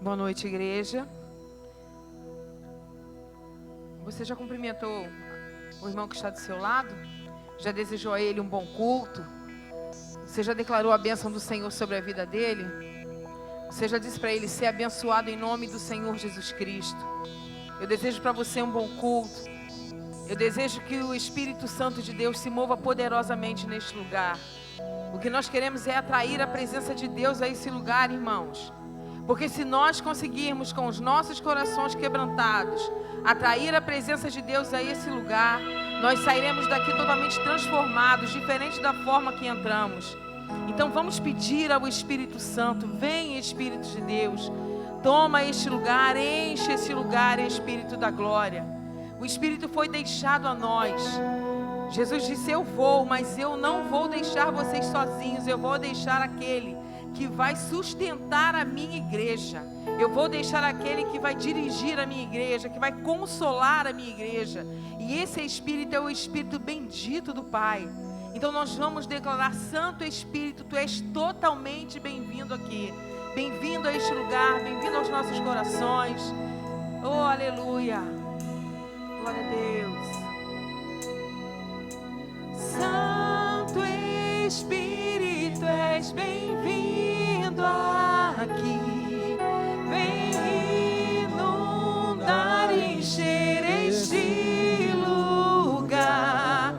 Boa noite, igreja. Você já cumprimentou o irmão que está do seu lado? Já desejou a ele um bom culto? Você já declarou a bênção do Senhor sobre a vida dele? Você já disse para ele ser abençoado em nome do Senhor Jesus Cristo? Eu desejo para você um bom culto. Eu desejo que o Espírito Santo de Deus se mova poderosamente neste lugar. O que nós queremos é atrair a presença de Deus a esse lugar, irmãos. Porque se nós conseguirmos com os nossos corações quebrantados atrair a presença de Deus a esse lugar, nós sairemos daqui totalmente transformados, diferente da forma que entramos. Então vamos pedir ao Espírito Santo: vem, Espírito de Deus, toma este lugar, enche esse lugar, Espírito da glória. O Espírito foi deixado a nós. Jesus disse: eu vou, mas eu não vou deixar vocês sozinhos, eu vou deixar aquele que vai sustentar a minha igreja. Eu vou deixar aquele que vai dirigir a minha igreja, que vai consolar a minha igreja. E esse Espírito é o Espírito bendito do Pai. Então nós vamos declarar: Santo Espírito, Tu és totalmente bem-vindo aqui. Bem-vindo a este lugar, bem-vindo aos nossos corações. Oh, aleluia. Glória a Deus. Santo Espírito, és bem-vindo aqui. Vem inundar, encher este lugar.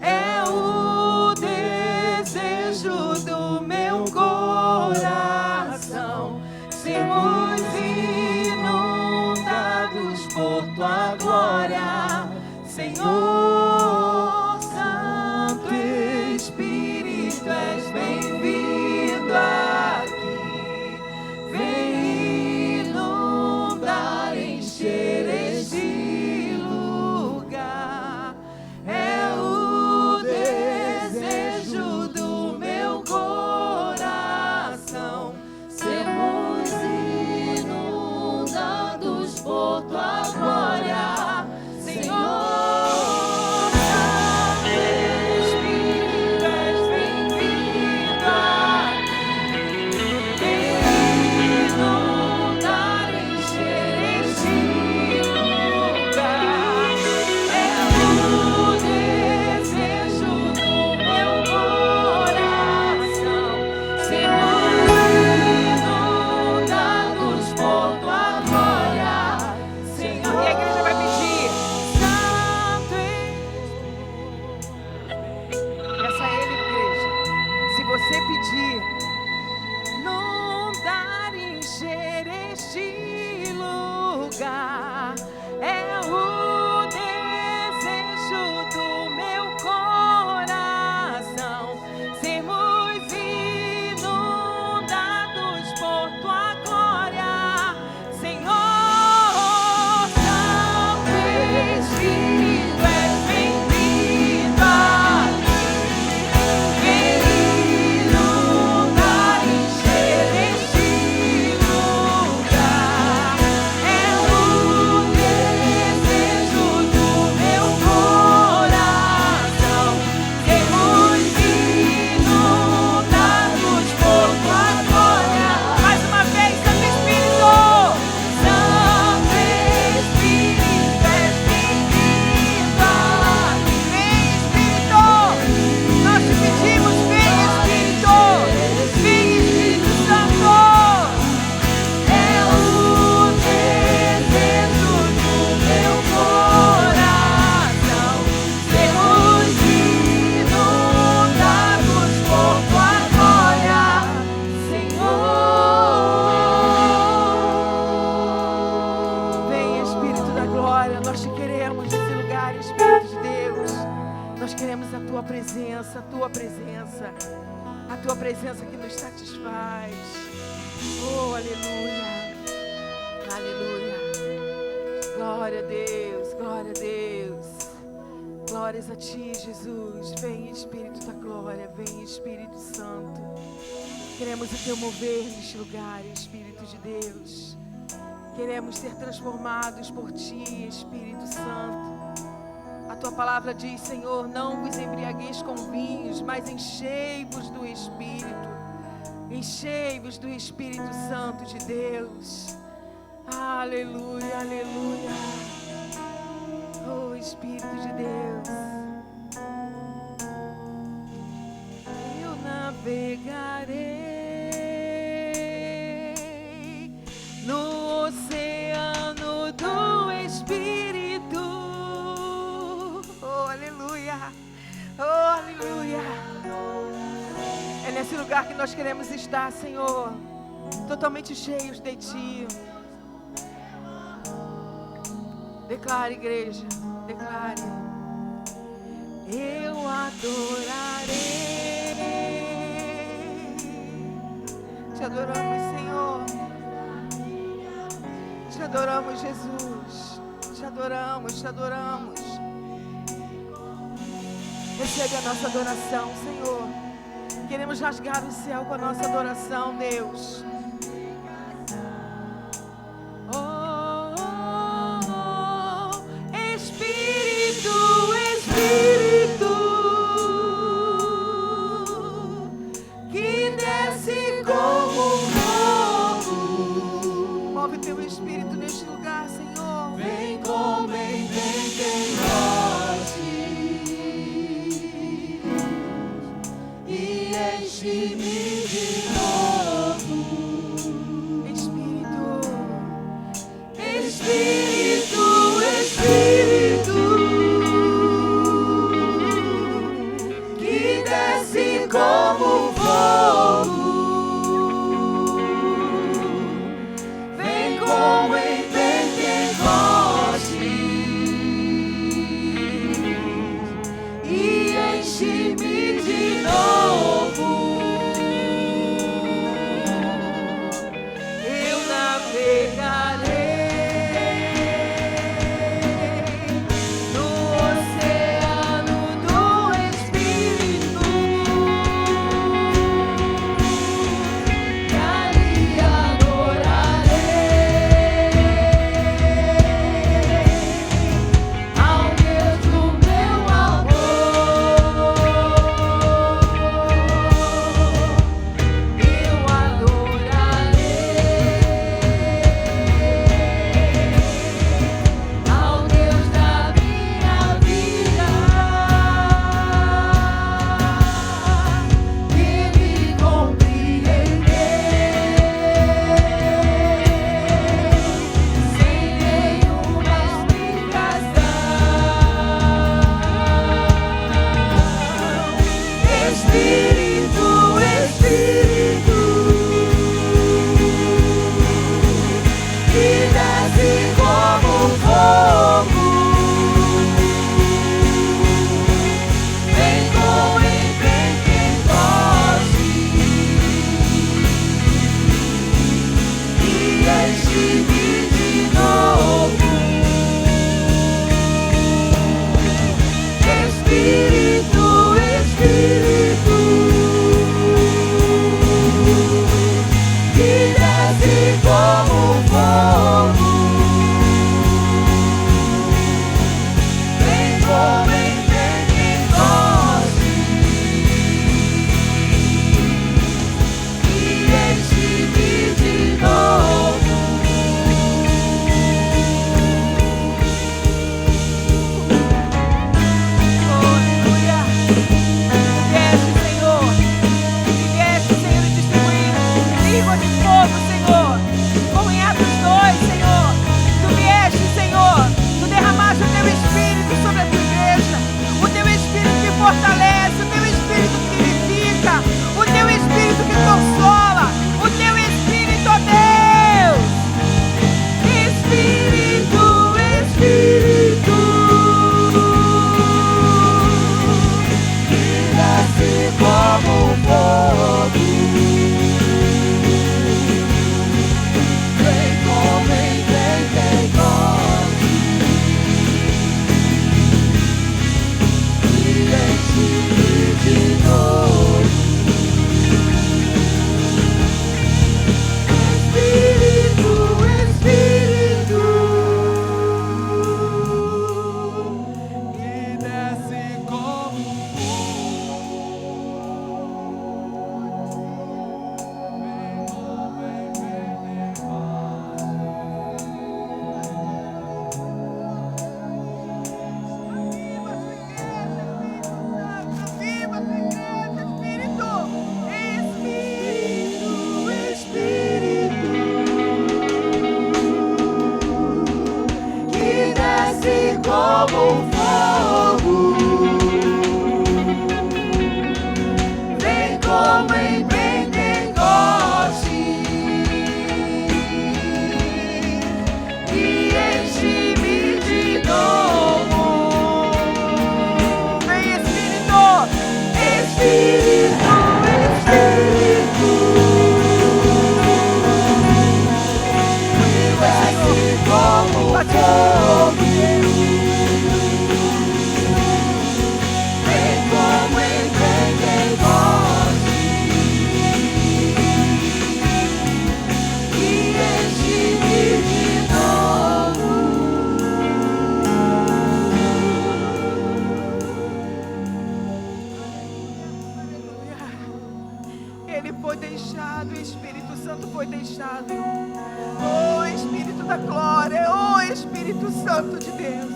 É o desejo do meu coração sermos inundados por Tua glória, Senhor. Santo Espírito, és bem-vindo aqui. Vem inundar, encher este lugar. É o desejo do meu coração sermos inundados por Tua glória, Senhor. A Tua presença que nos satisfaz. Oh, aleluia. Aleluia. Glória a Deus, glória a Deus. Glórias a Ti, Jesus. Vem, Espírito da glória, vem, Espírito Santo. Queremos o Teu mover neste lugar, Espírito de Deus. Queremos ser transformados por Ti, Espírito Santo. A Tua palavra diz: Senhor, não vos embriagueis com vinhos, mas enchei-vos do Espírito. Enchei-vos do Espírito Santo de Deus. Aleluia, aleluia. Oh, Espírito de Deus. Eu navegarei no oceano do Espírito. Oh, aleluia. Oh, aleluia. É nesse lugar que nós queremos estar, Senhor. Totalmente cheios de Ti. Declare, igreja, declare. Eu adorarei. Te adoramos, Senhor. Te adoramos, Jesus. Te adoramos, te adoramos. Recebe a nossa adoração, Senhor. Queremos rasgar o céu com a nossa adoração, Deus. Enche-me de novo. quando o Espírito Santo foi deixado. Oh Espírito da glória, oh Espírito Santo de Deus,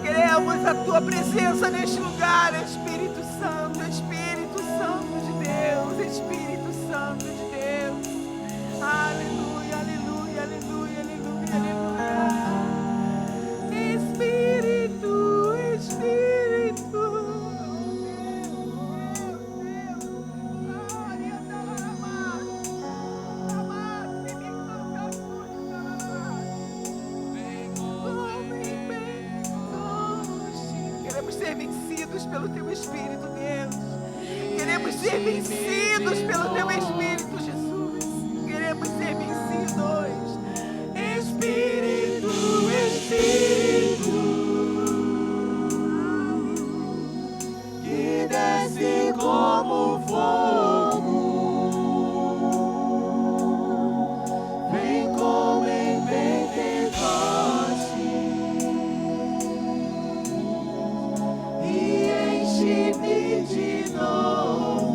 queremos a tua presença neste lugar, Espírito Santo, Espírito Santo de Deus, Espírito Santo de Deus. Aleluia, aleluia, aleluia, aleluia, aleluia. Espírito, Espírito. Queremos ser vencidos pelo teu Espírito, Deus. Queremos ser vencidos pelo teu Espírito, Jesus. Queremos ser vencidos. Espírito, Espírito, que desce como fogo, vem como em Pentecoste e enche-me de novo.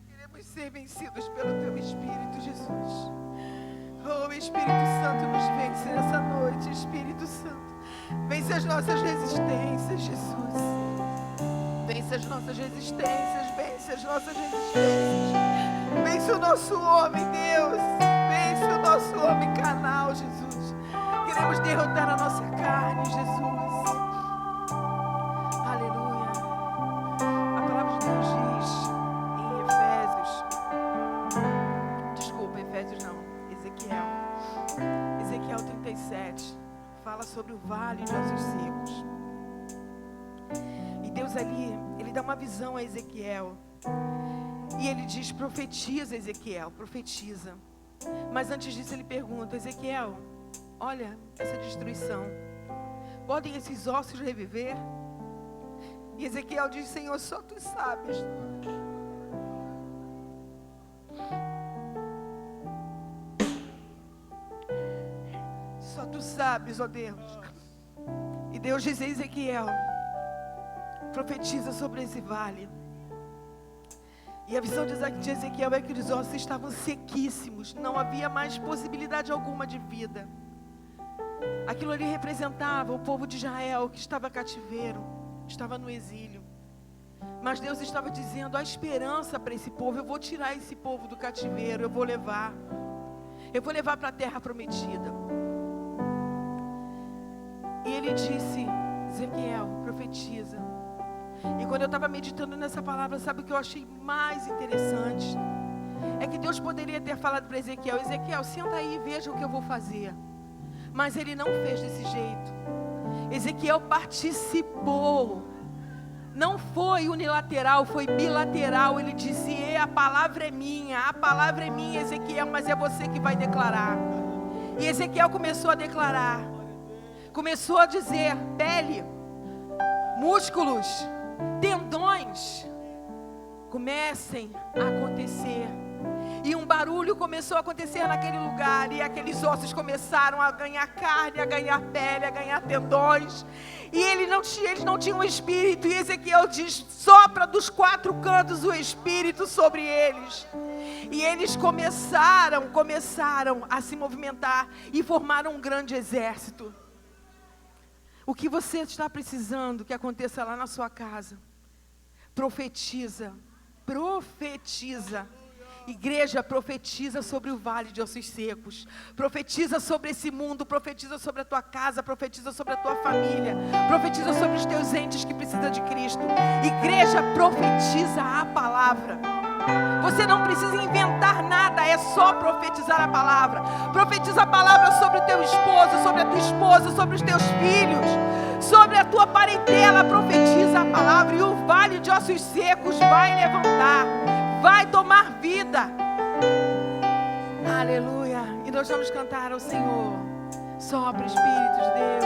Queremos ser vencidos pelo teu Espírito, Jesus. Oh, Espírito Santo, nos vence nessa noite. Espírito Santo, vence as nossas resistências, Jesus. Vence as nossas resistências, vence as nossas resistências. Vence o nosso homem, Deus. Vence o nosso homem carnal, Jesus. Queremos derrotar a nossa carne, Jesus. Aleluia. A palavra de Deus diz em Efésios não, Ezequiel 37, fala sobre o vale de ossos secos. E Deus ali, Ele dá uma visão a Ezequiel. E Ele diz, profetiza, Ezequiel, profetiza. Mas antes disso Ele pergunta, Ezequiel, olha essa destruição. Podem esses ossos reviver? E Ezequiel diz, Senhor, só Tu sabes. Só Tu sabes, ó Deus. E Deus diz a Ezequiel, profetiza sobre esse vale. E a visão de Ezequiel é que os ossos estavam sequíssimos. Não havia mais possibilidade alguma de vida. Aquilo ali representava o povo de Israel que estava cativeiro, estava no exílio. Mas Deus estava dizendo, há esperança para esse povo. Eu vou tirar esse povo do cativeiro, eu vou levar para a terra prometida. E Ele disse, Ezequiel, profetiza. E quando eu estava meditando nessa palavra, sabe o que eu achei mais interessante? É que Deus poderia ter falado para Ezequiel, Ezequiel, senta aí e veja o que eu vou fazer. Mas Ele não fez desse jeito. Ezequiel participou. Não foi unilateral, foi bilateral. Ele disse, a palavra é minha, Ezequiel, mas é você que vai declarar. E Ezequiel começou a declarar. Começou a dizer, pele, músculos, tendões, comecem a acontecer. E um barulho começou a acontecer naquele lugar. E aqueles ossos começaram a ganhar carne, a ganhar pele, a ganhar tendões. E eles não tinham espírito. E Ezequiel diz, sopra dos quatro cantos o espírito sobre eles. E eles começaram a se movimentar e formaram um grande exército. O que você está precisando que aconteça lá na sua casa? Profetiza. Igreja, profetiza sobre o vale de ossos secos. Profetiza sobre esse mundo, profetiza sobre a tua casa, profetiza sobre a tua família, profetiza sobre os teus entes que precisam de Cristo. Igreja, profetiza a palavra. Você não precisa inventar nada, é só profetizar a palavra. Profetiza a palavra sobre o teu esposo, sobre a tua esposa, sobre os teus filhos, sobre a tua parentela. Profetiza a palavra e o vale de ossos secos vai levantar, vai tomar vida. Aleluia. E nós vamos cantar ao Senhor. Sopra, Espírito de Deus.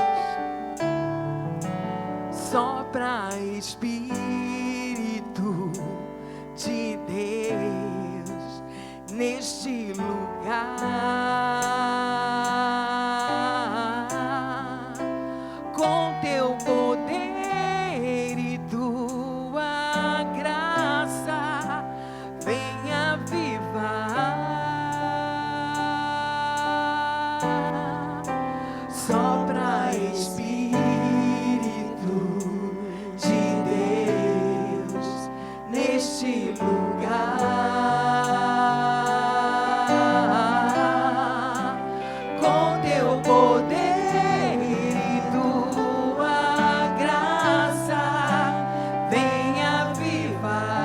Sopra, Espírito de Deus neste lugar, com teu poder e tua graça, vem avivar, sopra Espírito de Deus neste lugar, com teu poder e tua graça, vem avivar.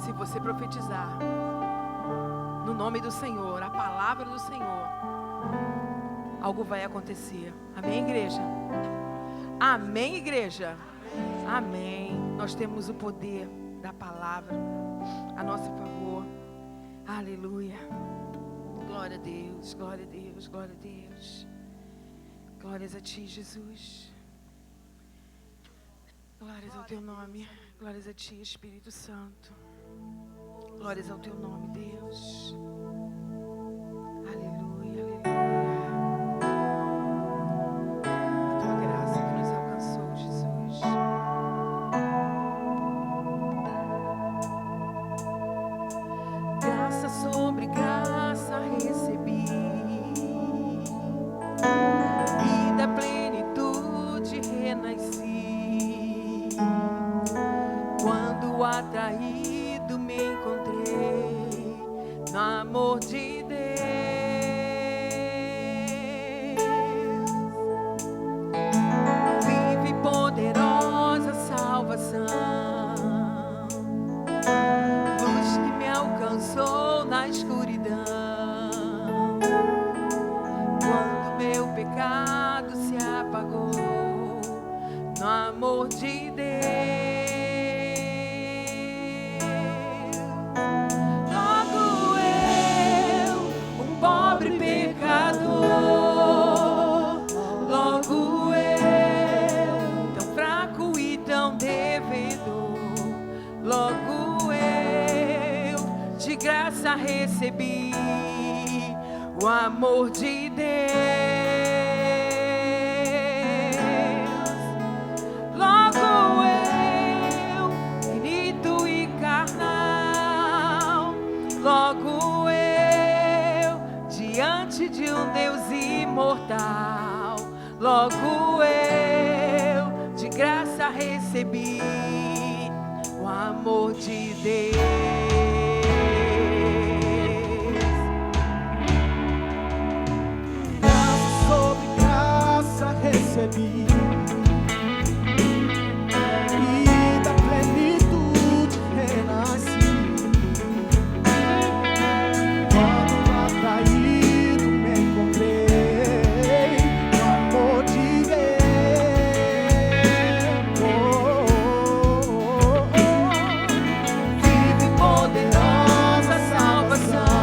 Se você profetizar no nome do Senhor, a palavra do Senhor, algo vai acontecer. Amém, igreja? Amém, igreja? Amém. Nós temos o poder da palavra a nosso favor. Aleluia. Glória a Deus, glória a Deus, glória a Deus. Glórias a Ti, Jesus. Glórias ao Teu nome. Glórias a Ti, Espírito Santo. Glórias ao Teu nome, Deus. Aleluia, aleluia. A Tua graça que nos alcançou, Jesus. Graça sobre graça recebi, e da plenitude renasci. Quando atraído me encontrei no amor de Deus, vive poderosa salvação, luz que me alcançou na escuridão. Quando meu pecado se apagou no amor de Deus, logo eu, um pobre pecador, logo eu, tão fraco e tão devedor, logo eu, de graça recebi o amor de Deus. Logo eu, finito e carnal, logo eu, diante de um Deus imortal, logo eu, de graça recebi o amor de Deus. Recebi, e da plenitude renasci. Quando atraído me encontrei no amor de Deus. Vive poderosa salvação,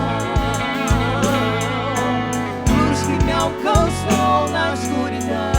luz que me alcançou na escuridão.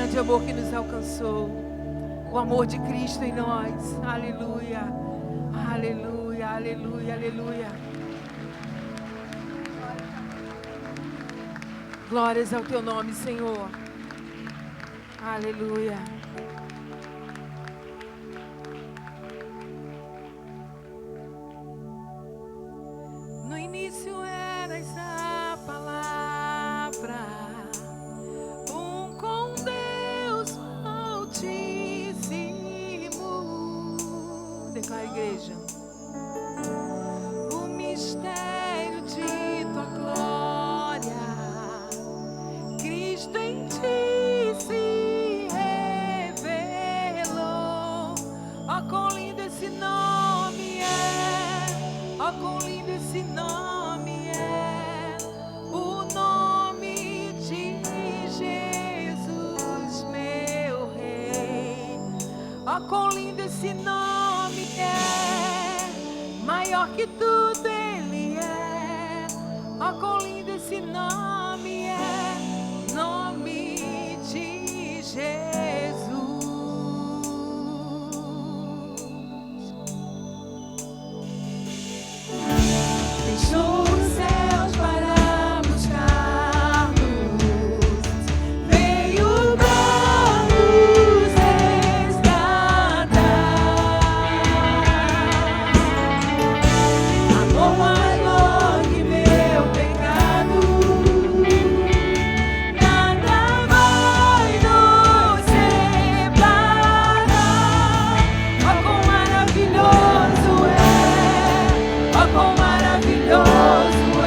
grande amor que nos alcançou. O amor de Cristo em nós. Aleluia. Aleluia, aleluia, aleluia. Glórias ao teu nome, Senhor. Aleluia. No início eras a palavra, com Deus Altíssimo. Declara, igreja. O mistério de tua glória, Cristo em ti se revelou. Ó, quão lindo esse nome é! Ó, quão lindo esse nome é! O nome de Jesus, meu Rei. Ó, quão lindo esse nome é! Maior que tudo Ele é. Ó, quão lindo esse nome é! Nome de Jesus. Deixou os céus para buscar-nos, veio para nos resgatar. Amor maior que meu pecado, nada vai nos separar. Ó, quão maravilhoso é! Ó, quão maravilhoso é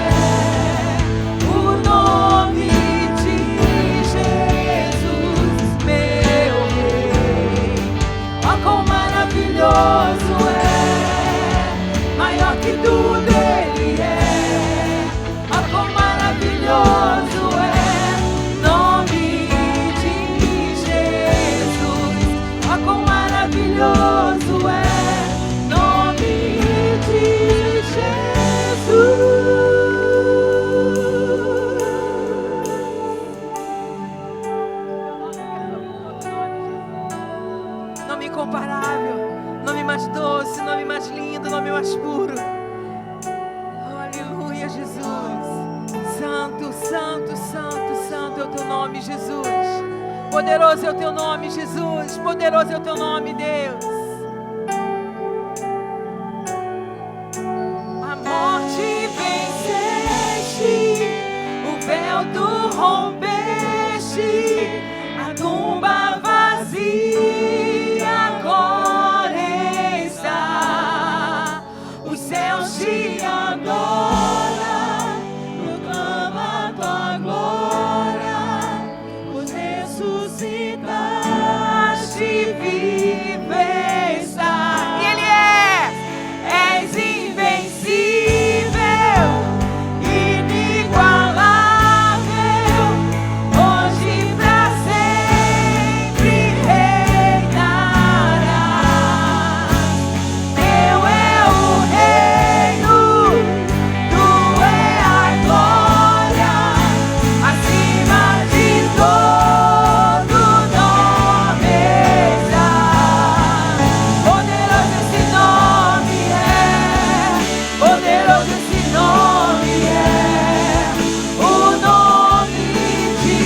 o nome de Jesus, meu Rei. Ó, quão maravilhoso é! Maior que tudo Ele é. Ó, quão maravilhoso é nome de Jesus. Ó, quão maravilhoso é nome de Jesus. Nome incomparável, nome mais doce, nome mais lindo, nome mais puro. Oh, aleluia, Jesus. Santo, santo, santo, santo é o teu nome, Jesus. Poderoso é o teu nome, Jesus. Poderoso é o teu nome, Deus. A morte venceste, o véu tu rompeste, a tumba vazia agora está. Os céus te adoram, proclama tua glória, pois ressuscitaste, vive está. E Ele és invencível, inigualável, hoje pra sempre reinarás. Teu é o reino, tu é a glória, acima de todo nome está. Poderoso esse nome é, poderoso esse nome é, o nome de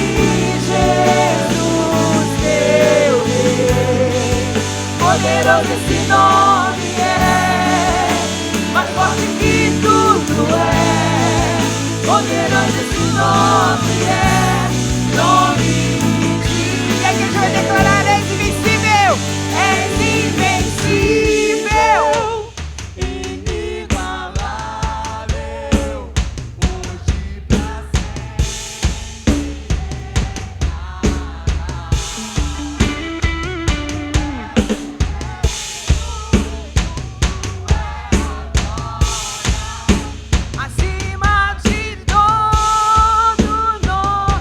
Jesus, teu Rei. Poderoso esse nome é, mais forte que tudo é. Poderoso esse nome é, nome de... E a igreja vai declarar: és invencível, és invencível, inigualável, hoje pra acima de todo nome.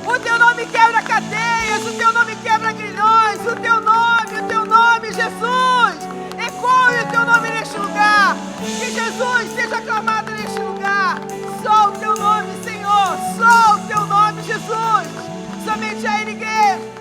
O teu nome quebra cadeias, o teu nome quebra grilhões, o teu nome, Jesus. Ecoe o teu nome neste lugar. Que Jesus seja aclamado neste lugar. Só o teu nome, Senhor. Só o teu nome, Jesus. Somente a Ele, igreja.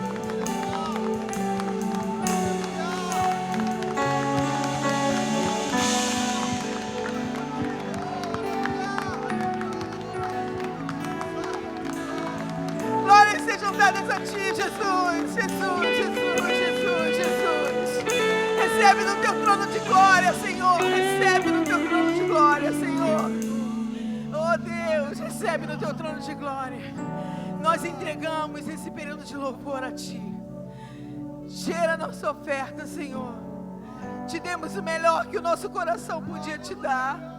Glórias sejam dadas a Ti, Jesus. Jesus, Jesus, Jesus, Jesus. Recebe no Teu trono de glória, Senhor. Recebe no Teu trono de glória, Senhor. Oh Deus, recebe no Teu trono de glória. Nós entregamos esse período de louvor a Ti. Gera nossa oferta, Senhor. Te demos o melhor que o nosso coração podia Te dar.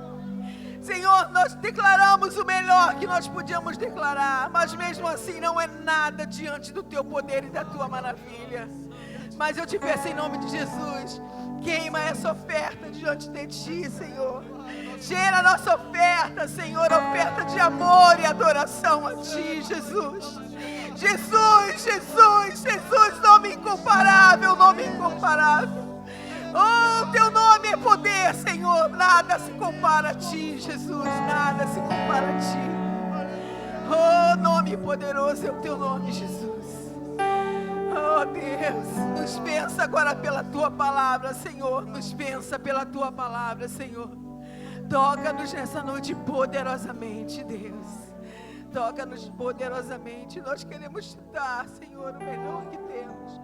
Senhor, nós declaramos o melhor que nós podíamos declarar, mas mesmo assim não é nada diante do Teu poder e da Tua maravilha. Mas eu te peço em nome de Jesus, queima essa oferta diante de Ti, Senhor. Gera a nossa oferta, Senhor, oferta de amor e adoração a Ti, Jesus. Jesus, Jesus, Jesus, nome incomparável, nome incomparável. Oh, Teu nome é poder, Senhor. Nada se compara a Ti, Jesus. Nada se compara a Ti. Oh, nome poderoso é o Teu nome, Jesus. Oh, Deus, nos pensa agora pela Tua palavra, Senhor. Nos pensa pela Tua palavra, Senhor. Toca-nos nessa noite poderosamente, Deus. Toca-nos poderosamente. Nós queremos Te dar, Senhor, o melhor que temos.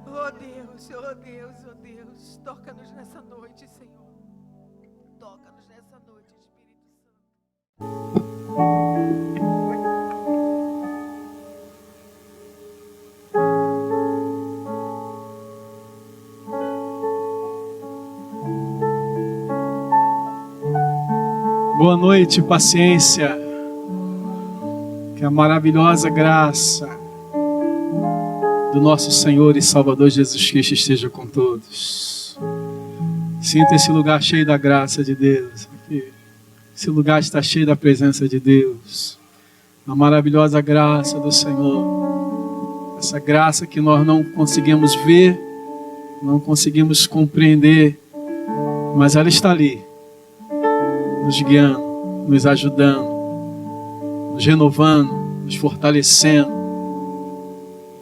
Oh Deus, oh Deus, oh Deus, toca-nos nessa noite, Senhor. Toca-nos nessa noite, Espírito Santo. Boa noite, paciência. Que a maravilhosa graça do nosso Senhor e Salvador Jesus Cristo esteja com todos. Sinta esse lugar cheio da graça de Deus. Esse lugar está cheio da presença de Deus. A maravilhosa graça do Senhor. Essa graça que nós não conseguimos ver, não conseguimos compreender, mas ela está ali, nos guiando, nos ajudando, nos renovando, nos fortalecendo.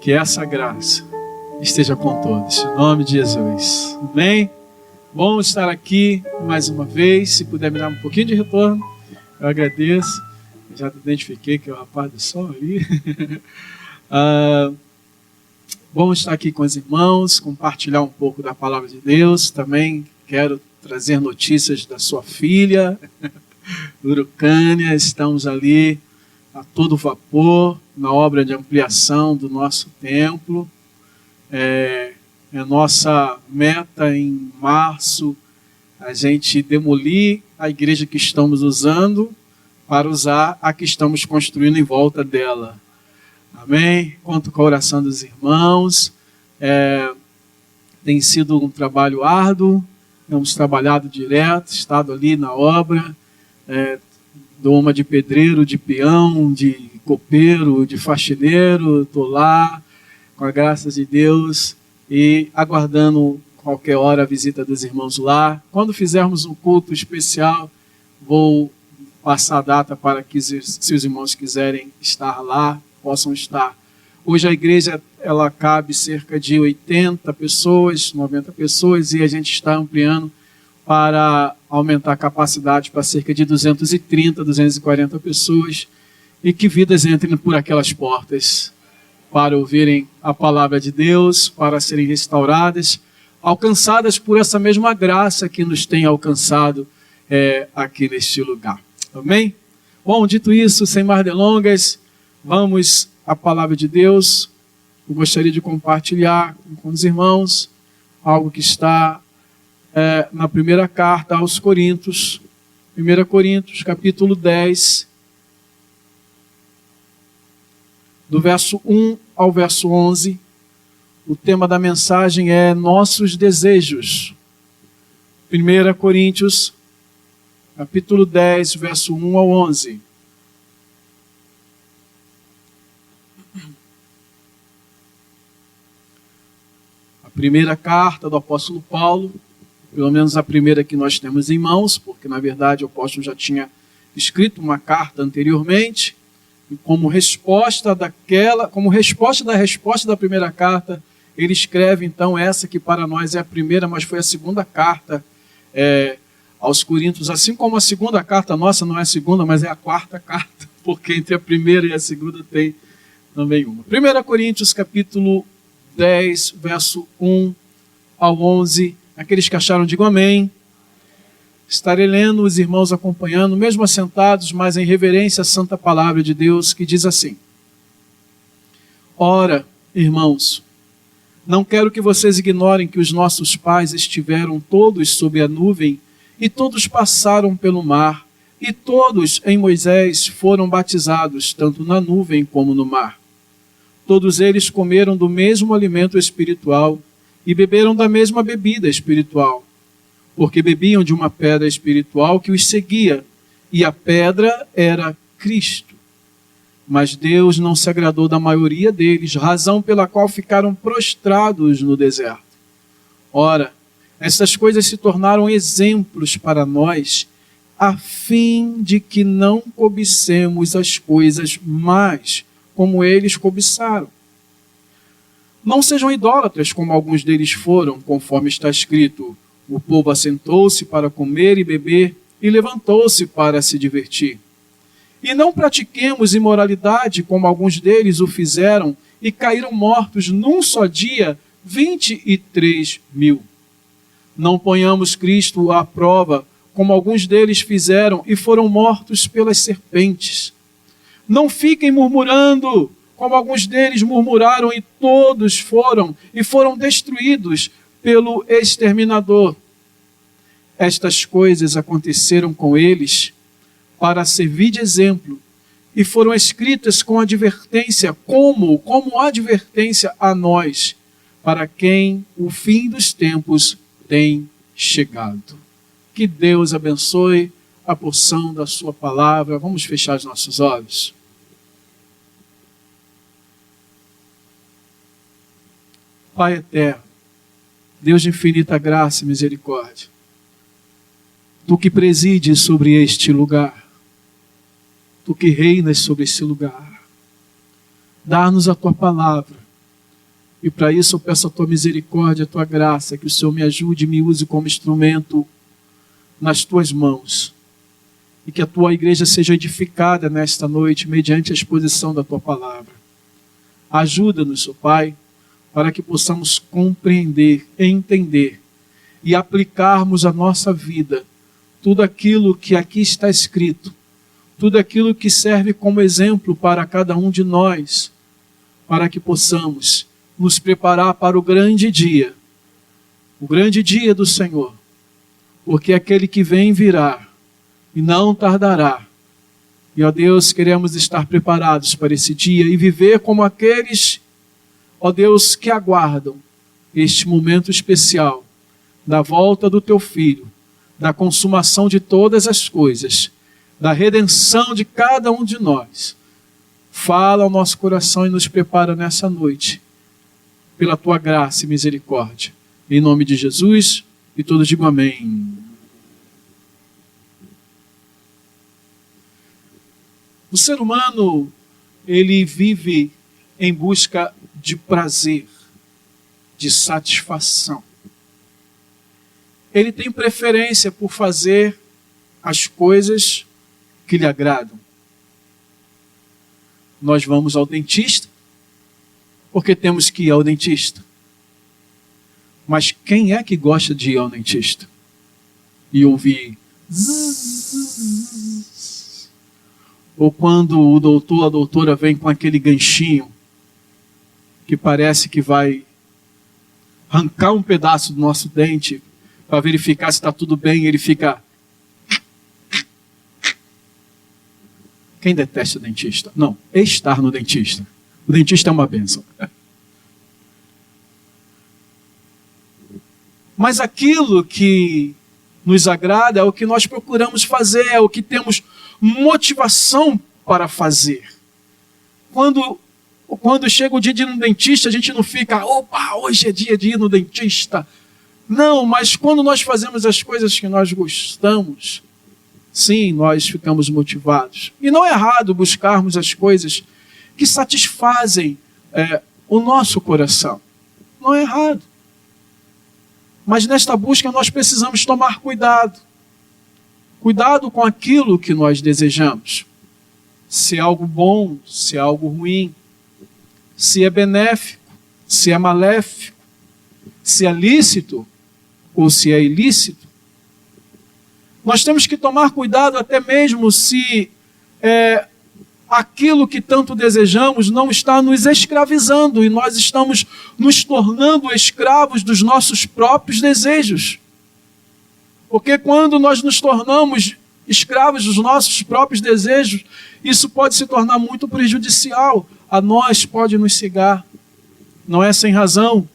Que essa graça esteja com todos. Em nome de Jesus. Amém? Bom estar aqui mais uma vez. Se puder me dar um pouquinho de retorno, eu agradeço. Eu já identifiquei que é o rapaz do som ali. Bom estar aqui com os irmãos, compartilhar um pouco da palavra de Deus. Também quero trazer notícias da sua filha, Urucânia. Estamos ali a todo vapor na obra de ampliação do nosso templo. É nossa meta em março a gente demolir a igreja que estamos usando para usar a que estamos construindo em volta dela. Amém? Conto com a oração dos irmãos. Tem sido um trabalho árduo, temos trabalhado direto, estado ali na obra, dou uma de pedreiro, de peão, de copeiro, de faxineiro, estou lá, com a graça de Deus, e aguardando qualquer hora a visita dos irmãos lá. Quando fizermos um culto especial, vou passar a data para que, se os irmãos quiserem estar lá, possam estar. Hoje a igreja ela cabe cerca de 80 pessoas, 90 pessoas, e a gente está ampliando para aumentar a capacidade para cerca de 230, 240 pessoas, e que vidas entrem por aquelas portas para ouvirem a palavra de Deus, para serem restauradas, alcançadas por essa mesma graça que nos tem alcançado aqui neste lugar. Amém? Bom, dito isso, sem mais delongas, vamos à palavra de Deus. Eu gostaria de compartilhar com os irmãos algo que está na primeira carta aos Coríntios, 1 Coríntios, capítulo 10, do verso 1 ao verso 11. O tema da mensagem é nossos desejos. 1 Coríntios, capítulo 10, verso 1 ao 11. A primeira carta do apóstolo Paulo, pelo menos a primeira que nós temos em mãos, porque na verdade o apóstolo já tinha escrito uma carta anteriormente, e como resposta da resposta da primeira carta, ele escreve então essa que para nós é a primeira, mas foi a segunda carta aos Coríntios, assim como a segunda carta nossa não é a segunda, mas é a quarta carta, porque entre a primeira e a segunda tem também uma. 1 Coríntios capítulo 10, verso 1 ao 11, aqueles que acharam, digam amém. Estarei lendo, os irmãos acompanhando, mesmo assentados, mas em reverência à santa palavra de Deus, que diz assim: Ora, irmãos, não quero que vocês ignorem que os nossos pais estiveram todos sob a nuvem, e todos passaram pelo mar, e todos em Moisés foram batizados, tanto na nuvem como no mar. Todos eles comeram do mesmo alimento espiritual e beberam da mesma bebida espiritual, porque bebiam de uma pedra espiritual que os seguia, e a pedra era Cristo. Mas Deus não se agradou da maioria deles, razão pela qual ficaram prostrados no deserto. Ora, essas coisas se tornaram exemplos para nós, a fim de que não cobicemos as coisas mais como eles cobiçaram. Não sejam idólatras como alguns deles foram, conforme está escrito: o povo assentou-se para comer e beber e levantou-se para se divertir. E não pratiquemos imoralidade como alguns deles o fizeram e caíram mortos num só dia 23.000. Não ponhamos Cristo à prova como alguns deles fizeram e foram mortos pelas serpentes. Não fiquem murmurando como alguns deles murmuraram e todos foram destruídos pelo exterminador. Estas coisas aconteceram com eles para servir de exemplo e foram escritas com advertência, como advertência a nós, para quem o fim dos tempos tem chegado. Que Deus abençoe a porção da sua palavra. Vamos fechar os nossos olhos. Pai eterno, Deus de infinita graça e misericórdia, Tu que presides sobre este lugar, Tu que reinas sobre este lugar, dá-nos a Tua palavra, e para isso eu peço a Tua misericórdia, a Tua graça, que o Senhor me ajude e me use como instrumento nas Tuas mãos, e que a Tua igreja seja edificada nesta noite, mediante a exposição da Tua palavra. Ajuda-nos, ó Pai, para que possamos compreender, entender e aplicarmos à nossa vida tudo aquilo que aqui está escrito, tudo aquilo que serve como exemplo para cada um de nós, para que possamos nos preparar para o grande dia do Senhor, porque aquele que vem virá e não tardará. E, ó Deus, queremos estar preparados para esse dia e viver como aqueles, ó Deus, que aguardam este momento especial da volta do Teu Filho, da consumação de todas as coisas, da redenção de cada um de nós. Fala ao nosso coração e nos prepara nessa noite, pela Tua graça e misericórdia. Em nome de Jesus, e todos digam amém. O ser humano, ele vive em busca de prazer, de satisfação. Ele tem preferência por fazer as coisas que lhe agradam. Nós vamos ao dentista porque temos que ir ao dentista. Mas quem é que gosta de ir ao dentista e ouvir zzz? Ou quando o doutor, a doutora vem com aquele ganchinho que parece que vai arrancar um pedaço do nosso dente para verificar se está tudo bem, ele fica... Quem detesta o dentista? Não, estar no dentista. O dentista é uma bênção. Mas aquilo que nos agrada é o que nós procuramos fazer, é o que temos motivação para fazer. Quando quando chega o dia de ir no dentista, a gente não fica, opa, hoje é dia de ir no dentista. Não, mas quando nós fazemos as coisas que nós gostamos, sim, nós ficamos motivados. E não é errado buscarmos as coisas que satisfazem o nosso coração. Não é errado. Mas nesta busca nós precisamos tomar cuidado. Cuidado com aquilo que nós desejamos. Se é algo bom, se é algo ruim. Se é benéfico, se é maléfico. Se é lícito ou se é ilícito. Nós temos que tomar cuidado até mesmo se aquilo que tanto desejamos não está nos escravizando e nós estamos nos tornando escravos dos nossos próprios desejos. Porque quando nós nos tornamos escravos dos nossos próprios desejos, isso pode se tornar muito prejudicial. A nós pode nos cegar. Não é sem razão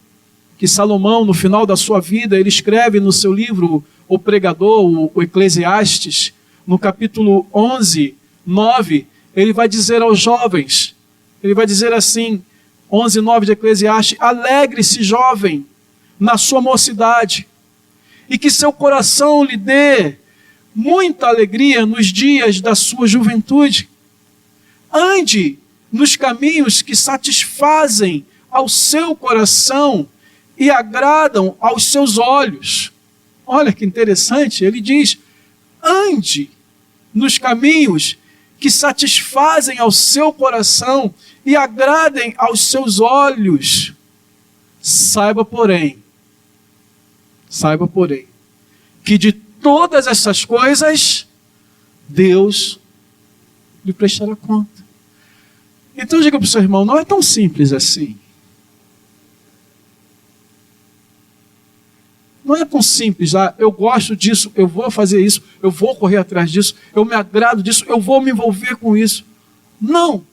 que Salomão, no final da sua vida, ele escreve no seu livro, O Pregador, o Eclesiastes, no capítulo 11, 9, ele vai dizer aos jovens, ele vai dizer assim, 11, 9 de Eclesiastes, alegre-se, jovem, na sua mocidade, e que seu coração lhe dê muita alegria nos dias da sua juventude. Ande nos caminhos que satisfazem ao seu coração e agradam aos seus olhos. Olha que interessante, ele diz, ande nos caminhos que satisfazem ao seu coração e agradem aos seus olhos. Saiba, porém, que de todas essas coisas, Deus lhe prestará conta. Então diga para o seu irmão, não é tão simples assim. Não é tão simples, eu gosto disso, eu vou fazer isso, eu vou correr atrás disso, eu me agrado disso, eu vou me envolver com isso. Não.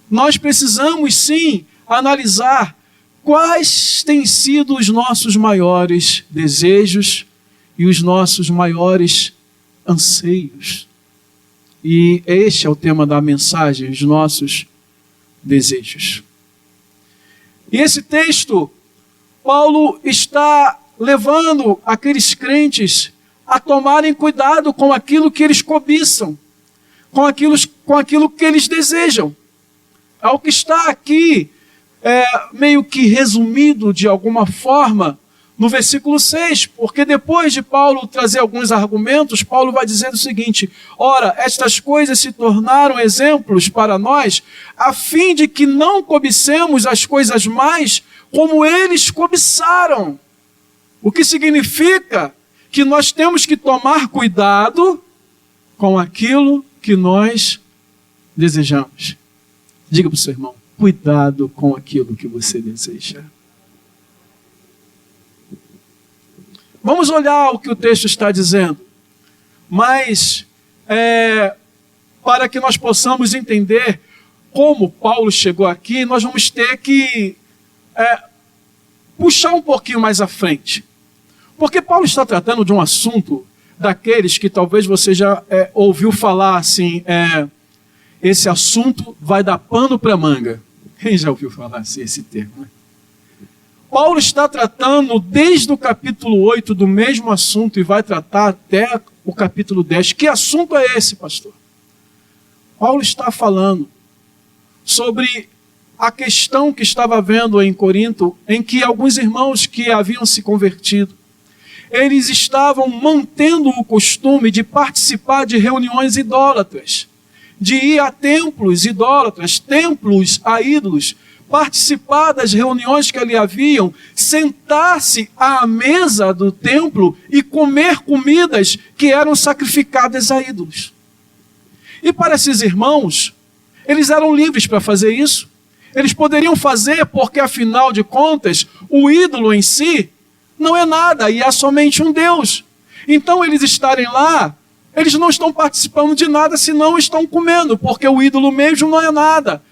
Nós precisamos sim analisar quais têm sido os nossos maiores desejos e os nossos maiores anseios. E este é o tema da mensagem, os nossos desejos. E esse texto, Paulo está levando aqueles crentes a tomarem cuidado com aquilo que eles cobiçam, com aquilo que eles desejam. É o que está aqui, meio que resumido de alguma forma, no versículo 6, porque depois de Paulo trazer alguns argumentos, Paulo vai dizer o seguinte, ora, estas coisas se tornaram exemplos para nós, a fim de que não cobicemos as coisas mais como eles cobiçaram. O que significa que nós temos que tomar cuidado com aquilo que nós desejamos. Diga para o seu irmão, cuidado com aquilo que você deseja. Vamos olhar o que o texto está dizendo, mas para que nós possamos entender como Paulo chegou aqui, nós vamos ter que puxar um pouquinho mais à frente. Porque Paulo está tratando de um assunto daqueles que talvez você já ouviu falar assim, esse assunto vai dar pano para manga. Quem já ouviu falar assim esse termo, né? Paulo está tratando desde o capítulo 8 do mesmo assunto e vai tratar até o capítulo 10. Que assunto é esse, pastor? Paulo está falando sobre a questão que estava havendo em Corinto, em que alguns irmãos que haviam se convertido, eles estavam mantendo o costume de participar de reuniões idólatras, de ir a templos idólatras, templos a ídolos, participar das reuniões que ali haviam, sentar-se à mesa do templo e comer comidas que eram sacrificadas a ídolos. E para esses irmãos, eles eram livres para fazer isso. Eles poderiam fazer porque, afinal de contas, o ídolo em si não é nada e é somente um Deus. Então, eles estarem lá, eles não estão participando de nada, senão estão comendo, porque o ídolo mesmo não é nada.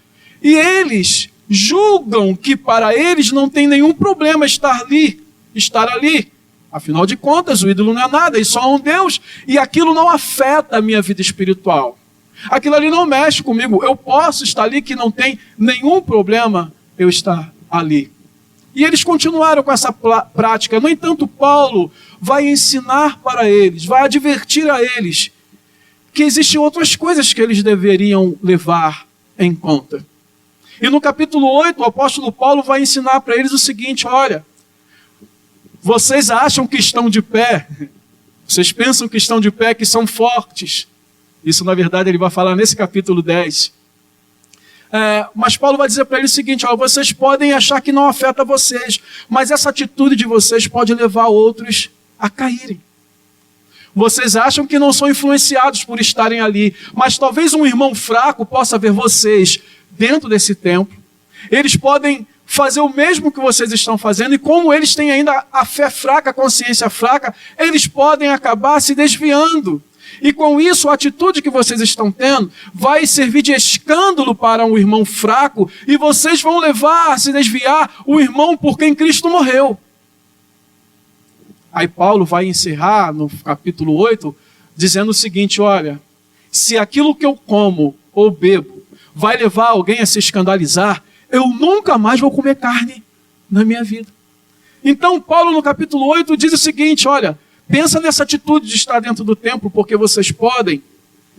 E eles julgam que para eles não tem nenhum problema estar ali. Afinal de contas, o ídolo não é nada, e só há um Deus, e aquilo não afeta a minha vida espiritual. Aquilo ali não mexe comigo. Eu posso estar ali que não tem nenhum problema eu estar ali. E eles continuaram com essa prática. No entanto, Paulo vai ensinar para eles, vai advertir a eles que existem outras coisas que eles deveriam levar em conta. E no capítulo 8, o apóstolo Paulo vai ensinar para eles o seguinte: olha, vocês acham que estão de pé, vocês pensam que estão de pé, que são fortes. Isso, na verdade, ele vai falar nesse capítulo 10. Mas Paulo vai dizer para eles o seguinte: ó, vocês podem achar que não afeta vocês, mas essa atitude de vocês pode levar outros a caírem. Vocês acham que não são influenciados por estarem ali, mas talvez um irmão fraco possa ver vocês dentro desse templo. Eles podem fazer o mesmo que vocês estão fazendo, e como eles têm ainda a fé fraca, a consciência fraca, eles podem acabar se desviando. E com isso, a atitude que vocês estão tendo vai servir de escândalo para um irmão fraco, e vocês vão levar a se desviar o irmão por quem Cristo morreu. Aí Paulo vai encerrar no capítulo 8, dizendo o seguinte: olha, se aquilo que eu como ou bebo vai levar alguém a se escandalizar, eu nunca mais vou comer carne na minha vida. Então Paulo no capítulo 8 diz o seguinte: olha, pensa nessa atitude de estar dentro do templo, porque vocês podem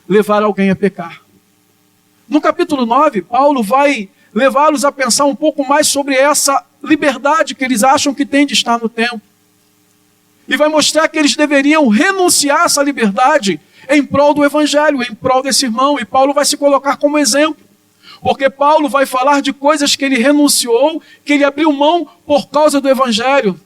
levar alguém a pecar. No capítulo 9, Paulo vai levá-los a pensar um pouco mais sobre essa liberdade que eles acham que têm de estar no templo. E vai mostrar que eles deveriam renunciar a essa liberdade em prol do evangelho, em prol desse irmão. E Paulo vai se colocar como exemplo. Porque Paulo vai falar de coisas que ele renunciou, que ele abriu mão por causa do evangelho.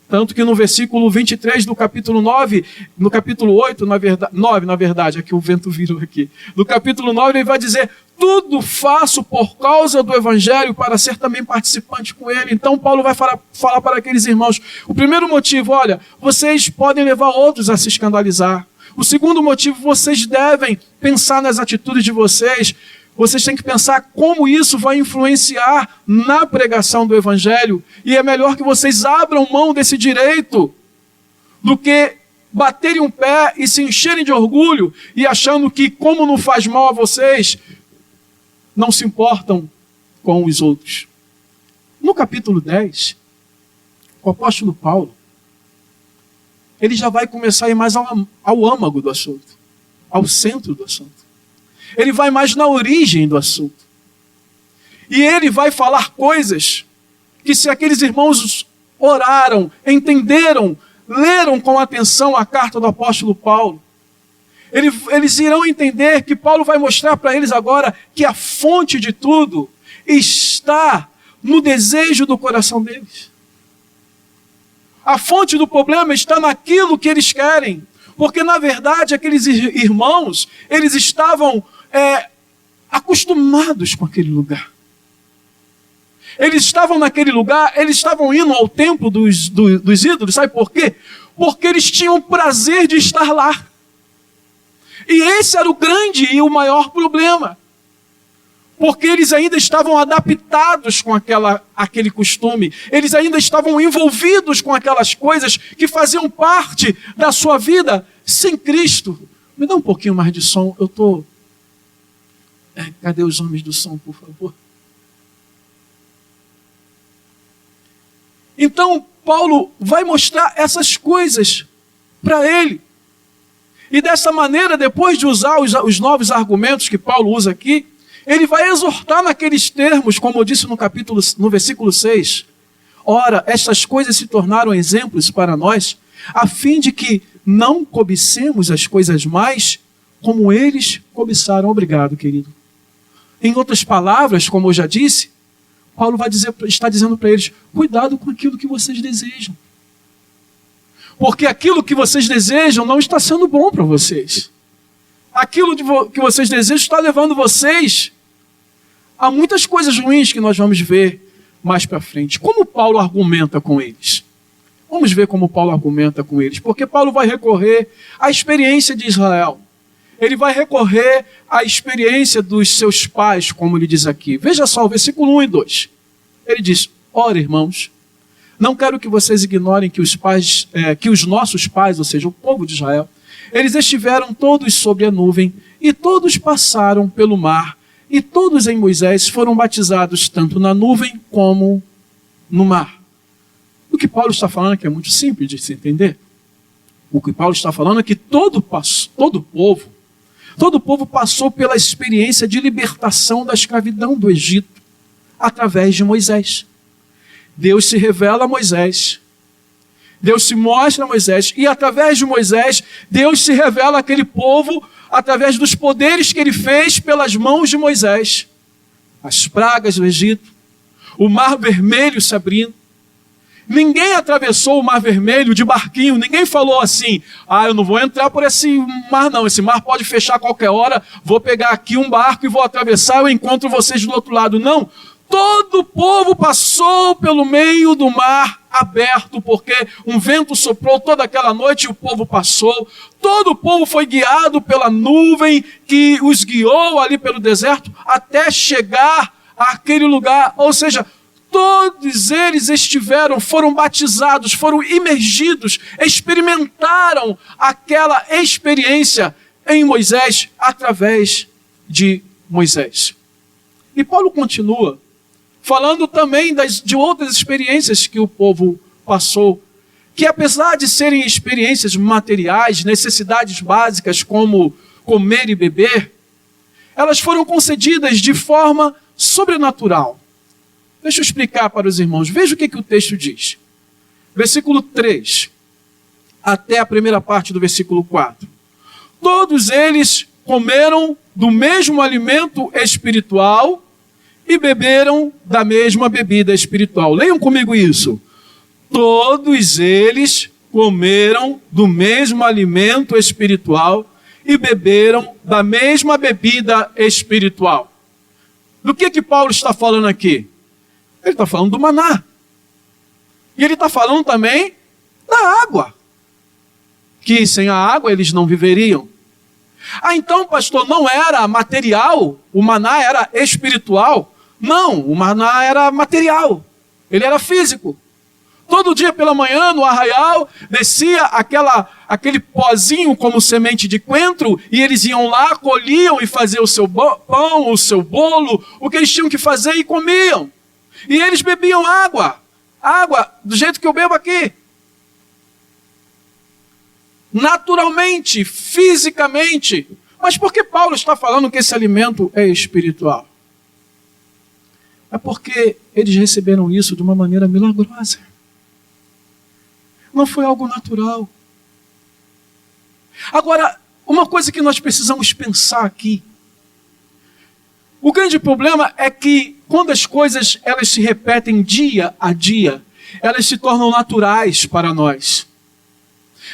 Tanto que no versículo 23 do capítulo 9, no capítulo 8, 9, na verdade, aqui o vento virou aqui. No capítulo 9 ele vai dizer: tudo faço por causa do evangelho, para ser também participante com ele. Então Paulo vai falar para aqueles irmãos: o primeiro motivo, olha, vocês podem levar outros a se escandalizar. O segundo motivo, vocês devem pensar nas atitudes de vocês. Vocês têm que pensar como isso vai influenciar na pregação do evangelho. E é melhor que vocês abram mão desse direito do que baterem um pé e se encherem de orgulho e achando que, como não faz mal a vocês, não se importam com os outros. No capítulo 10, o apóstolo Paulo, ele já vai começar a ir mais ao âmago do assunto, ao centro do assunto. Ele vai mais na origem do assunto. E ele vai falar coisas que, se aqueles irmãos oraram, entenderam, leram com atenção a carta do apóstolo Paulo, eles irão entender que Paulo vai mostrar para eles agora que a fonte de tudo está no desejo do coração deles. A fonte do problema está naquilo que eles querem. Porque, na verdade, aqueles irmãos, eles estavam acostumados com aquele lugar. Eles estavam naquele lugar, eles estavam indo ao templo dos ídolos, sabe por quê? Porque eles tinham prazer de estar lá. E esse era o grande e o maior problema. Porque eles ainda estavam adaptados com aquele costume. Eles ainda estavam envolvidos com aquelas coisas que faziam parte da sua vida sem Cristo. Me dá um pouquinho mais de som, eu estou... Cadê os homens do som, por favor? Então, Paulo vai mostrar essas coisas para ele. E dessa maneira, depois de usar os novos argumentos que Paulo usa aqui, ele vai exortar naqueles termos, como eu disse no versículo 6. Ora, estas coisas se tornaram exemplos para nós, a fim de que não cobicemos as coisas mais como eles cobiçaram. Obrigado, querido. Em outras palavras, como eu já disse, Paulo está dizendo para eles: cuidado com aquilo que vocês desejam. Porque aquilo que vocês desejam não está sendo bom para vocês. Aquilo que vocês desejam está levando vocês a muitas coisas ruins que nós vamos ver mais para frente. Como Paulo argumenta com eles? Vamos ver como Paulo argumenta com eles. Porque Paulo vai recorrer à experiência de Israel. Ele vai recorrer à experiência dos seus pais, como ele diz aqui. Veja só o versículo 1 e 2. Ele diz: ora, irmãos, não quero que vocês ignorem que os nossos pais, ou seja, o povo de Israel, Eles estiveram todos sobre a nuvem, e todos passaram pelo mar, e todos em Moisés foram batizados tanto na nuvem como no mar. O que Paulo está falando aqui é muito simples de se entender. O que Paulo está falando é que todo povo passou pela experiência de libertação da escravidão do Egito através de Moisés. Deus se revela a Moisés, Deus se mostra a Moisés, e através de Moisés, Deus se revela àquele povo através dos poderes que ele fez pelas mãos de Moisés. As pragas do Egito, o mar vermelho se abrindo. Ninguém atravessou o mar vermelho de barquinho, ninguém falou assim, eu não vou entrar por esse mar não, esse mar pode fechar a qualquer hora, vou pegar aqui um barco e vou atravessar, eu encontro vocês do outro lado. Não, todo o povo passou pelo meio do mar aberto, porque um vento soprou toda aquela noite e o povo passou. Todo o povo foi guiado pela nuvem que os guiou ali pelo deserto até chegar àquele lugar. Ou seja, todos eles foram batizados, foram imergidos, experimentaram aquela experiência em Moisés, através de Moisés. E Paulo continua falando também de outras experiências que o povo passou, que apesar de serem experiências materiais, necessidades básicas como comer e beber, elas foram concedidas de forma sobrenatural. Deixa eu explicar para os irmãos. Veja o que o texto diz. Versículo 3, até a primeira parte do versículo 4. Todos eles comeram do mesmo alimento espiritual e beberam da mesma bebida espiritual. Leiam comigo isso. Todos eles comeram do mesmo alimento espiritual e beberam da mesma bebida espiritual. Do que Paulo está falando aqui? Ele está falando do maná. E ele está falando também da água. Que sem a água eles não viveriam. Então, pastor, não era material, o maná era espiritual. Não, o maná era material, ele era físico. Todo dia pela manhã, no arraial, descia aquele pozinho como semente de coentro, e eles iam lá, colhiam e faziam o seu pão, o seu bolo, o que eles tinham que fazer e comiam. E eles bebiam água do jeito que eu bebo aqui. Naturalmente, fisicamente. Mas por que Paulo está falando que esse alimento é espiritual? É porque eles receberam isso de uma maneira milagrosa. Não foi algo natural. Agora, uma coisa que nós precisamos pensar aqui. O grande problema é que quando as coisas elas se repetem dia a dia, elas se tornam naturais para nós.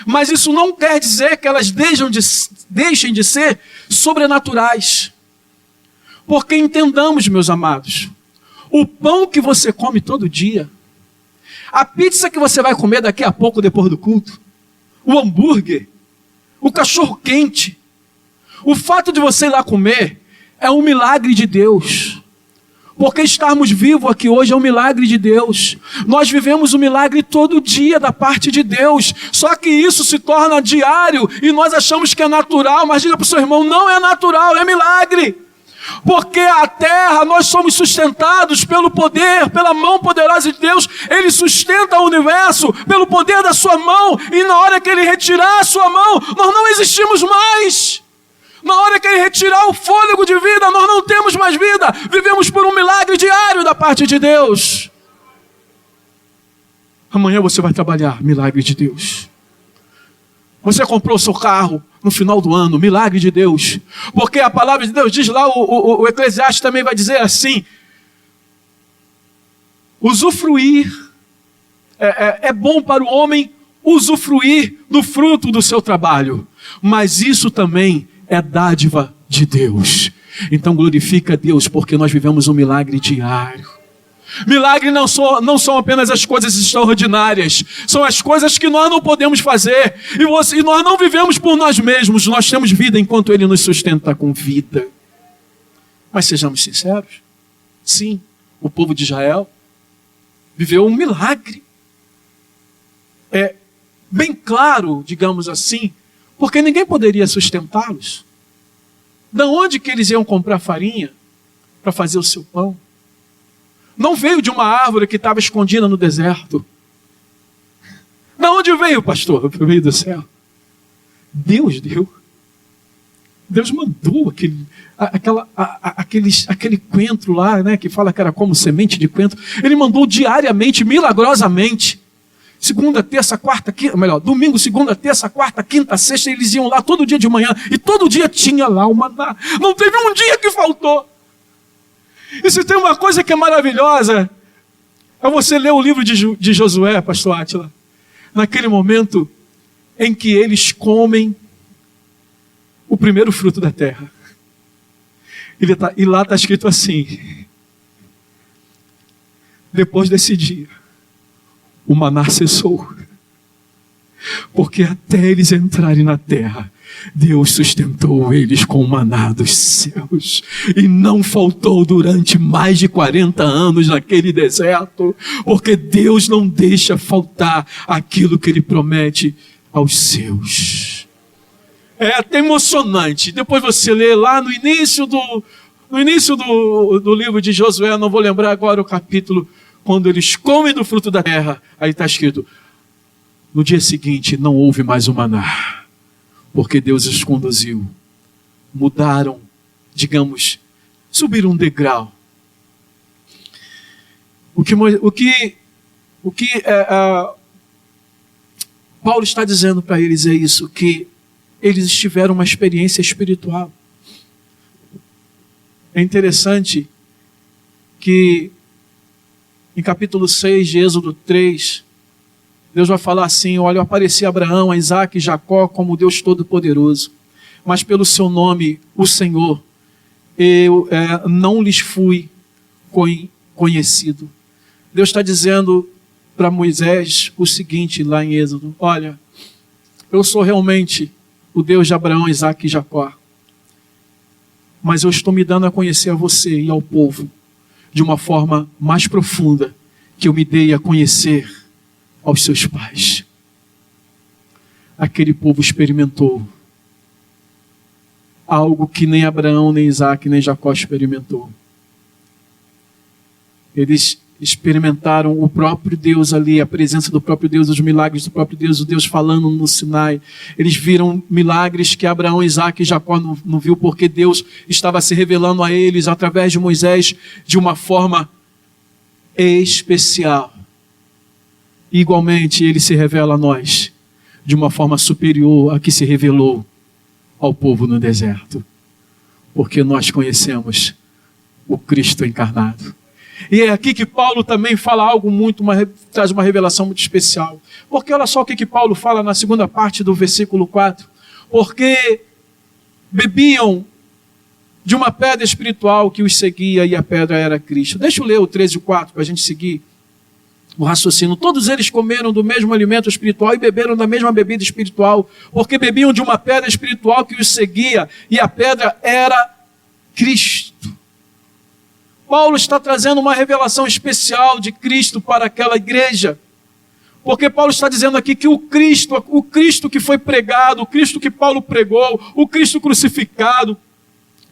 Mas isso não quer dizer que elas deixem de ser sobrenaturais. Porque entendamos, meus amados, o pão que você come todo dia, a pizza que você vai comer daqui a pouco depois do culto, o hambúrguer, o cachorro quente, o fato de você ir lá comer é um milagre de Deus. Porque estarmos vivos aqui hoje é um milagre de Deus. Nós vivemos um milagre todo dia da parte de Deus. Só que isso se torna diário e nós achamos que é natural. Mas diga para o seu irmão, não é natural, é milagre. Porque a terra, nós somos sustentados pelo poder, pela mão poderosa de Deus. Ele sustenta o universo pelo poder da sua mão. E na hora que Ele retirar a sua mão, nós não existimos mais. Na hora que Ele retirar o fôlego de vida, nós não temos mais vida. Vivemos por um milagre diário da parte de Deus. Amanhã você vai trabalhar, milagre de Deus. Você comprou seu carro no final do ano, milagre de Deus. Porque a palavra de Deus diz lá, o Eclesiastes também vai dizer assim, usufruir, é bom para o homem usufruir do fruto do seu trabalho. Mas isso também é dádiva de Deus. Então glorifica a Deus, porque nós vivemos um milagre diário. Milagre não são apenas as coisas extraordinárias, são as coisas que nós não podemos fazer. E nós não vivemos por nós mesmos, nós temos vida enquanto Ele nos sustenta com vida. Mas sejamos sinceros, sim, o povo de Israel viveu um milagre. É bem claro, digamos assim, porque ninguém poderia sustentá-los. Da onde que eles iam comprar farinha para fazer o seu pão? Não veio de uma árvore que estava escondida no deserto. Da onde veio, pastor? Veio do céu. Deus deu. Deus mandou aquele coentro lá, né, que fala que era como semente de coentro. Ele mandou diariamente, milagrosamente. Segunda, terça, quarta, quinta, melhor, domingo, segunda, terça, quarta, quinta, sexta, eles iam lá todo dia de manhã. E todo dia tinha lá o maná. Não teve um dia que faltou. E se tem uma coisa que é maravilhosa, é você ler o livro de Josué, pastor Átila. Naquele momento em que eles comem o primeiro fruto da terra. E lá está escrito assim: depois desse dia, o maná cessou. Porque até eles entrarem na terra, Deus sustentou eles com o maná dos céus. E não faltou durante mais de 40 anos naquele deserto. Porque Deus não deixa faltar aquilo que Ele promete aos seus. É até emocionante. Depois você lê lá no início do livro de Josué, não vou lembrar agora o capítulo, quando eles comem do fruto da terra, aí está escrito: no dia seguinte não houve mais o maná, porque Deus os conduziu. Mudaram, digamos, subiram um degrau. O que Paulo está dizendo para eles é isso, que eles tiveram uma experiência espiritual. É interessante que em capítulo 6 de Êxodo 3, Deus vai falar assim: olha, eu apareci a Abraão, a Isaac e Jacó como Deus Todo-Poderoso, mas pelo seu nome, o Senhor, eu não lhes fui conhecido. Deus está dizendo para Moisés o seguinte lá em Êxodo: olha, eu sou realmente o Deus de Abraão, Isaac e Jacó, mas eu estou me dando a conhecer a você e ao povo de uma forma mais profunda que eu me dei a conhecer aos seus pais. Aquele povo experimentou algo que nem Abraão, nem Isaac, nem Jacó experimentou. Eles experimentaram o próprio Deus ali, a presença do próprio Deus, os milagres do próprio Deus, o Deus falando no Sinai. Eles viram milagres que Abraão, Isaac e Jacó não viu, porque Deus estava se revelando a eles através de Moisés de uma forma especial. E, igualmente, Ele se revela a nós de uma forma superior à que se revelou ao povo no deserto, porque nós conhecemos o Cristo encarnado. E é aqui que Paulo também fala algo traz uma revelação muito especial. Porque olha só o que Paulo fala na segunda parte do versículo 4. Porque bebiam de uma pedra espiritual que os seguia, e a pedra era Cristo. Deixa eu ler o 13 e 4 para a gente seguir o raciocínio. Todos eles comeram do mesmo alimento espiritual e beberam da mesma bebida espiritual, porque bebiam de uma pedra espiritual que os seguia, e a pedra era Cristo. Paulo está trazendo uma revelação especial de Cristo para aquela igreja. Porque Paulo está dizendo aqui que o Cristo que foi pregado, o Cristo que Paulo pregou, o Cristo crucificado,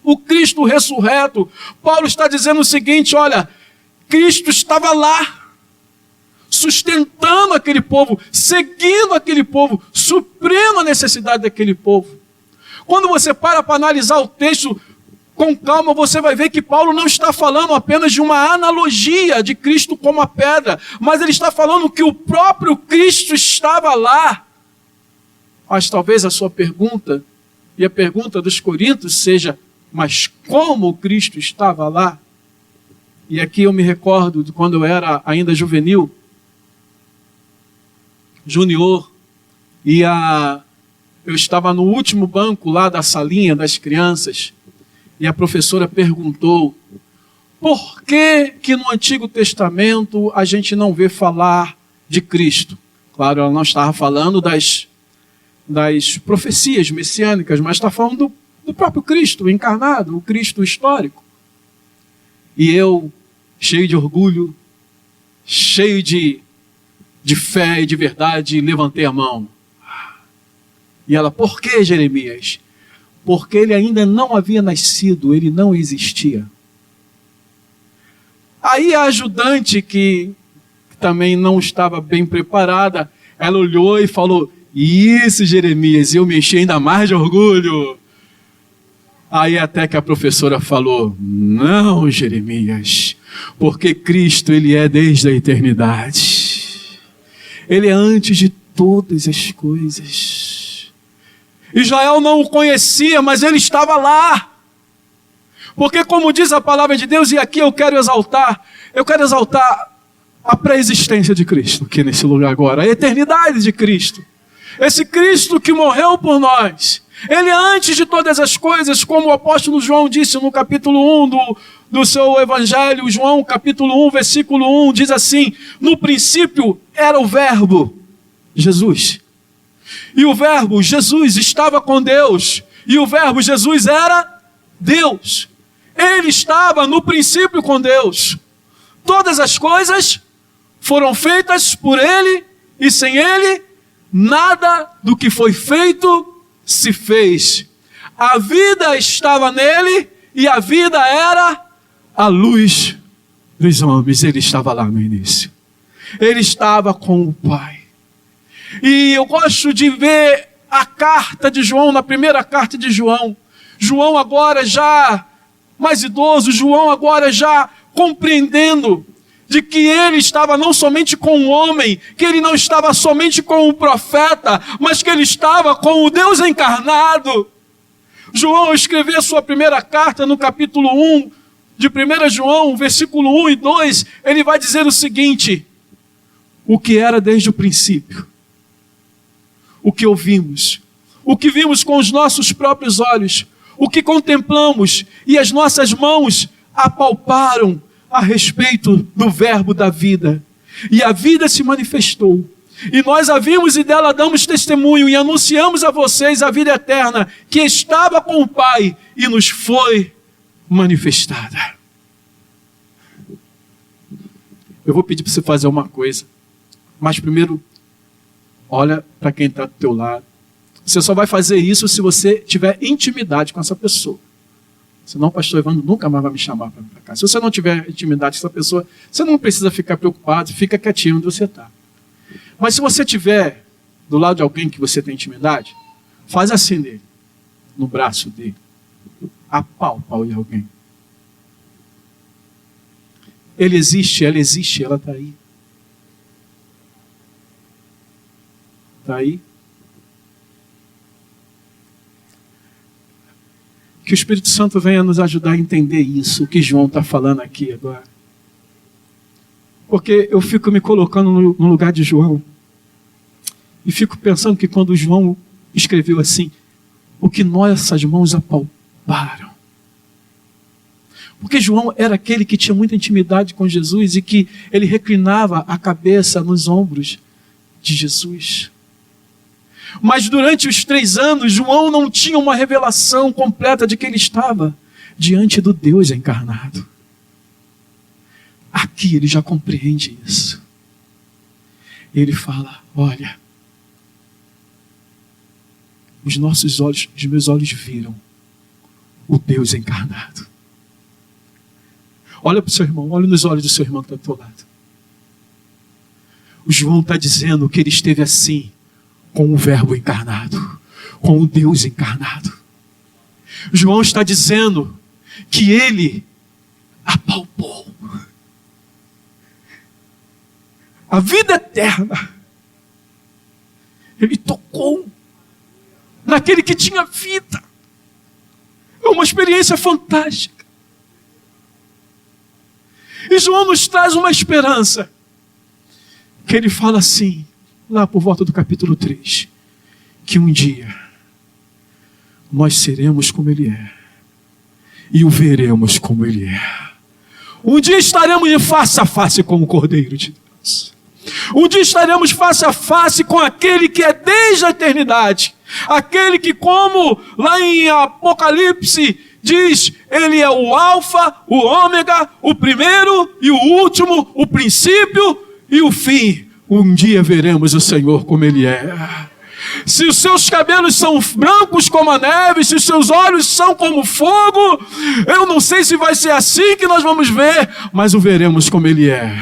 o Cristo ressurreto, Paulo está dizendo o seguinte: olha, Cristo estava lá, sustentando aquele povo, seguindo aquele povo, suprindo a necessidade daquele povo. Quando você para analisar o texto com calma, você vai ver que Paulo não está falando apenas de uma analogia de Cristo como a pedra, mas ele está falando que o próprio Cristo estava lá. Mas talvez a sua pergunta, e a pergunta dos Coríntios seja: mas como Cristo estava lá? E aqui eu me recordo de quando eu era ainda junior, e eu estava no último banco lá da salinha das crianças, e a professora perguntou: por que no Antigo Testamento a gente não vê falar de Cristo? Claro, ela não estava falando das profecias messiânicas, mas está falando do próprio Cristo encarnado, o Cristo histórico. E eu, cheio de orgulho, cheio de fé e de verdade, levantei a mão. E ela, por que, Jeremias? Porque ele ainda não havia nascido, ele não existia. Aí a ajudante, que também não estava bem preparada, ela olhou e falou, isso, Jeremias, eu me enchi ainda mais de orgulho. Aí até que a professora falou, não, Jeremias, porque Cristo, ele é desde a eternidade. Ele é antes de todas as coisas. Israel não o conhecia, mas ele estava lá. Porque como diz a palavra de Deus, e aqui eu quero exaltar a pré-existência de Cristo aqui nesse lugar agora, a eternidade de Cristo. Esse Cristo que morreu por nós. Ele é antes de todas as coisas, como o apóstolo João disse no capítulo 1 do seu evangelho. João capítulo 1, versículo 1, diz assim, no princípio era o verbo, Jesus. E o verbo, Jesus, estava com Deus. E o verbo, Jesus, era Deus. Ele estava no princípio com Deus. Todas as coisas foram feitas por Ele, e sem Ele, nada do que foi feito se fez. A vida estava nele, e a vida era a luz dos homens. Ele estava lá no início. Ele estava com o Pai. E eu gosto de ver a carta de João, na primeira carta de João. João agora já mais idoso, João agora já compreendendo de que ele estava não somente com o homem, que ele não estava somente com o profeta, mas que ele estava com o Deus encarnado. João escreveu a sua primeira carta no capítulo 1 de 1 João, versículo 1 e 2, ele vai dizer o seguinte, o que era desde o princípio, o que ouvimos, o que vimos com os nossos próprios olhos, o que contemplamos e as nossas mãos apalparam a respeito do verbo da vida. E a vida se manifestou. E nós a vimos e dela damos testemunho e anunciamos a vocês a vida eterna que estava com o Pai e nos foi manifestada. Eu vou pedir para você fazer uma coisa. Mas primeiro, olha para quem está do teu lado. Você só vai fazer isso se você tiver intimidade com essa pessoa. Senão o pastor Evandro nunca mais vai me chamar para cá. Se você não tiver intimidade com essa pessoa, você não precisa ficar preocupado, fica quietinho onde você está. Mas se você tiver do lado de alguém que você tem intimidade, faz assim nele, no braço dele. Apalpa alguém. Ele existe, ela está aí. Está aí. Que o Espírito Santo venha nos ajudar a entender isso, o que João está falando aqui agora. Porque eu fico me colocando no lugar de João. E fico pensando que quando João escreveu assim, o que nossas mãos apalparam. Porque João era aquele que tinha muita intimidade com Jesus e que ele reclinava a cabeça nos ombros de Jesus. Mas durante os 3 anos, João não tinha uma revelação completa de que ele estava diante do Deus encarnado. Aqui ele já compreende isso. Ele fala, olha, os meus olhos viram o Deus encarnado. Olha para o seu irmão, olha nos olhos do seu irmão que está do teu lado. O João está dizendo que ele esteve assim, com o verbo encarnado, com o Deus encarnado. João está dizendo que ele apalpou a vida eterna. Ele tocou naquele que tinha vida. É uma experiência fantástica. E João nos traz uma esperança, que ele fala assim, lá por volta do capítulo 3, que um dia nós seremos como Ele é e o veremos como Ele é. Um dia estaremos de face a face com o Cordeiro de Deus. Um dia estaremos face a face com aquele que é desde a eternidade, aquele que, como lá em Apocalipse diz, Ele é o Alfa, o Ômega, o primeiro e o último, o princípio e o fim. Um dia veremos o Senhor como Ele é. Se os seus cabelos são brancos como a neve, se os seus olhos são como fogo, eu não sei se vai ser assim que nós vamos ver, mas o veremos como Ele é.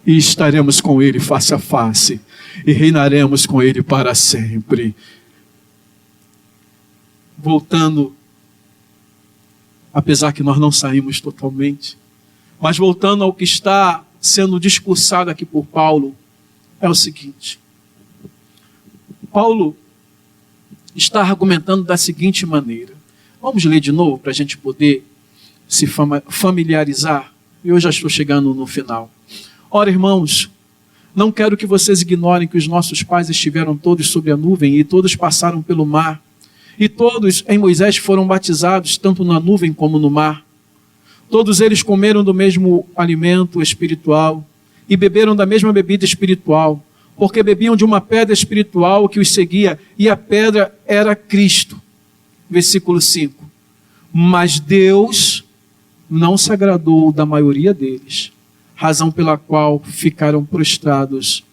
E estaremos com Ele face a face, e reinaremos com Ele para sempre. Voltando, apesar que nós não saímos totalmente, mas voltando ao que está sendo discursado aqui por Paulo, é o seguinte. Paulo está argumentando da seguinte maneira. Vamos ler de novo para a gente poder se familiarizar. Eu já estou chegando no final. Ora, irmãos, não quero que vocês ignorem que os nossos pais estiveram todos sob a nuvem e todos passaram pelo mar. E todos em Moisés foram batizados, tanto na nuvem como no mar. Todos eles comeram do mesmo alimento espiritual e beberam da mesma bebida espiritual, porque bebiam de uma pedra espiritual que os seguia, e a pedra era Cristo. Versículo 5. Mas Deus não se agradou da maioria deles, razão pela qual ficaram prostrados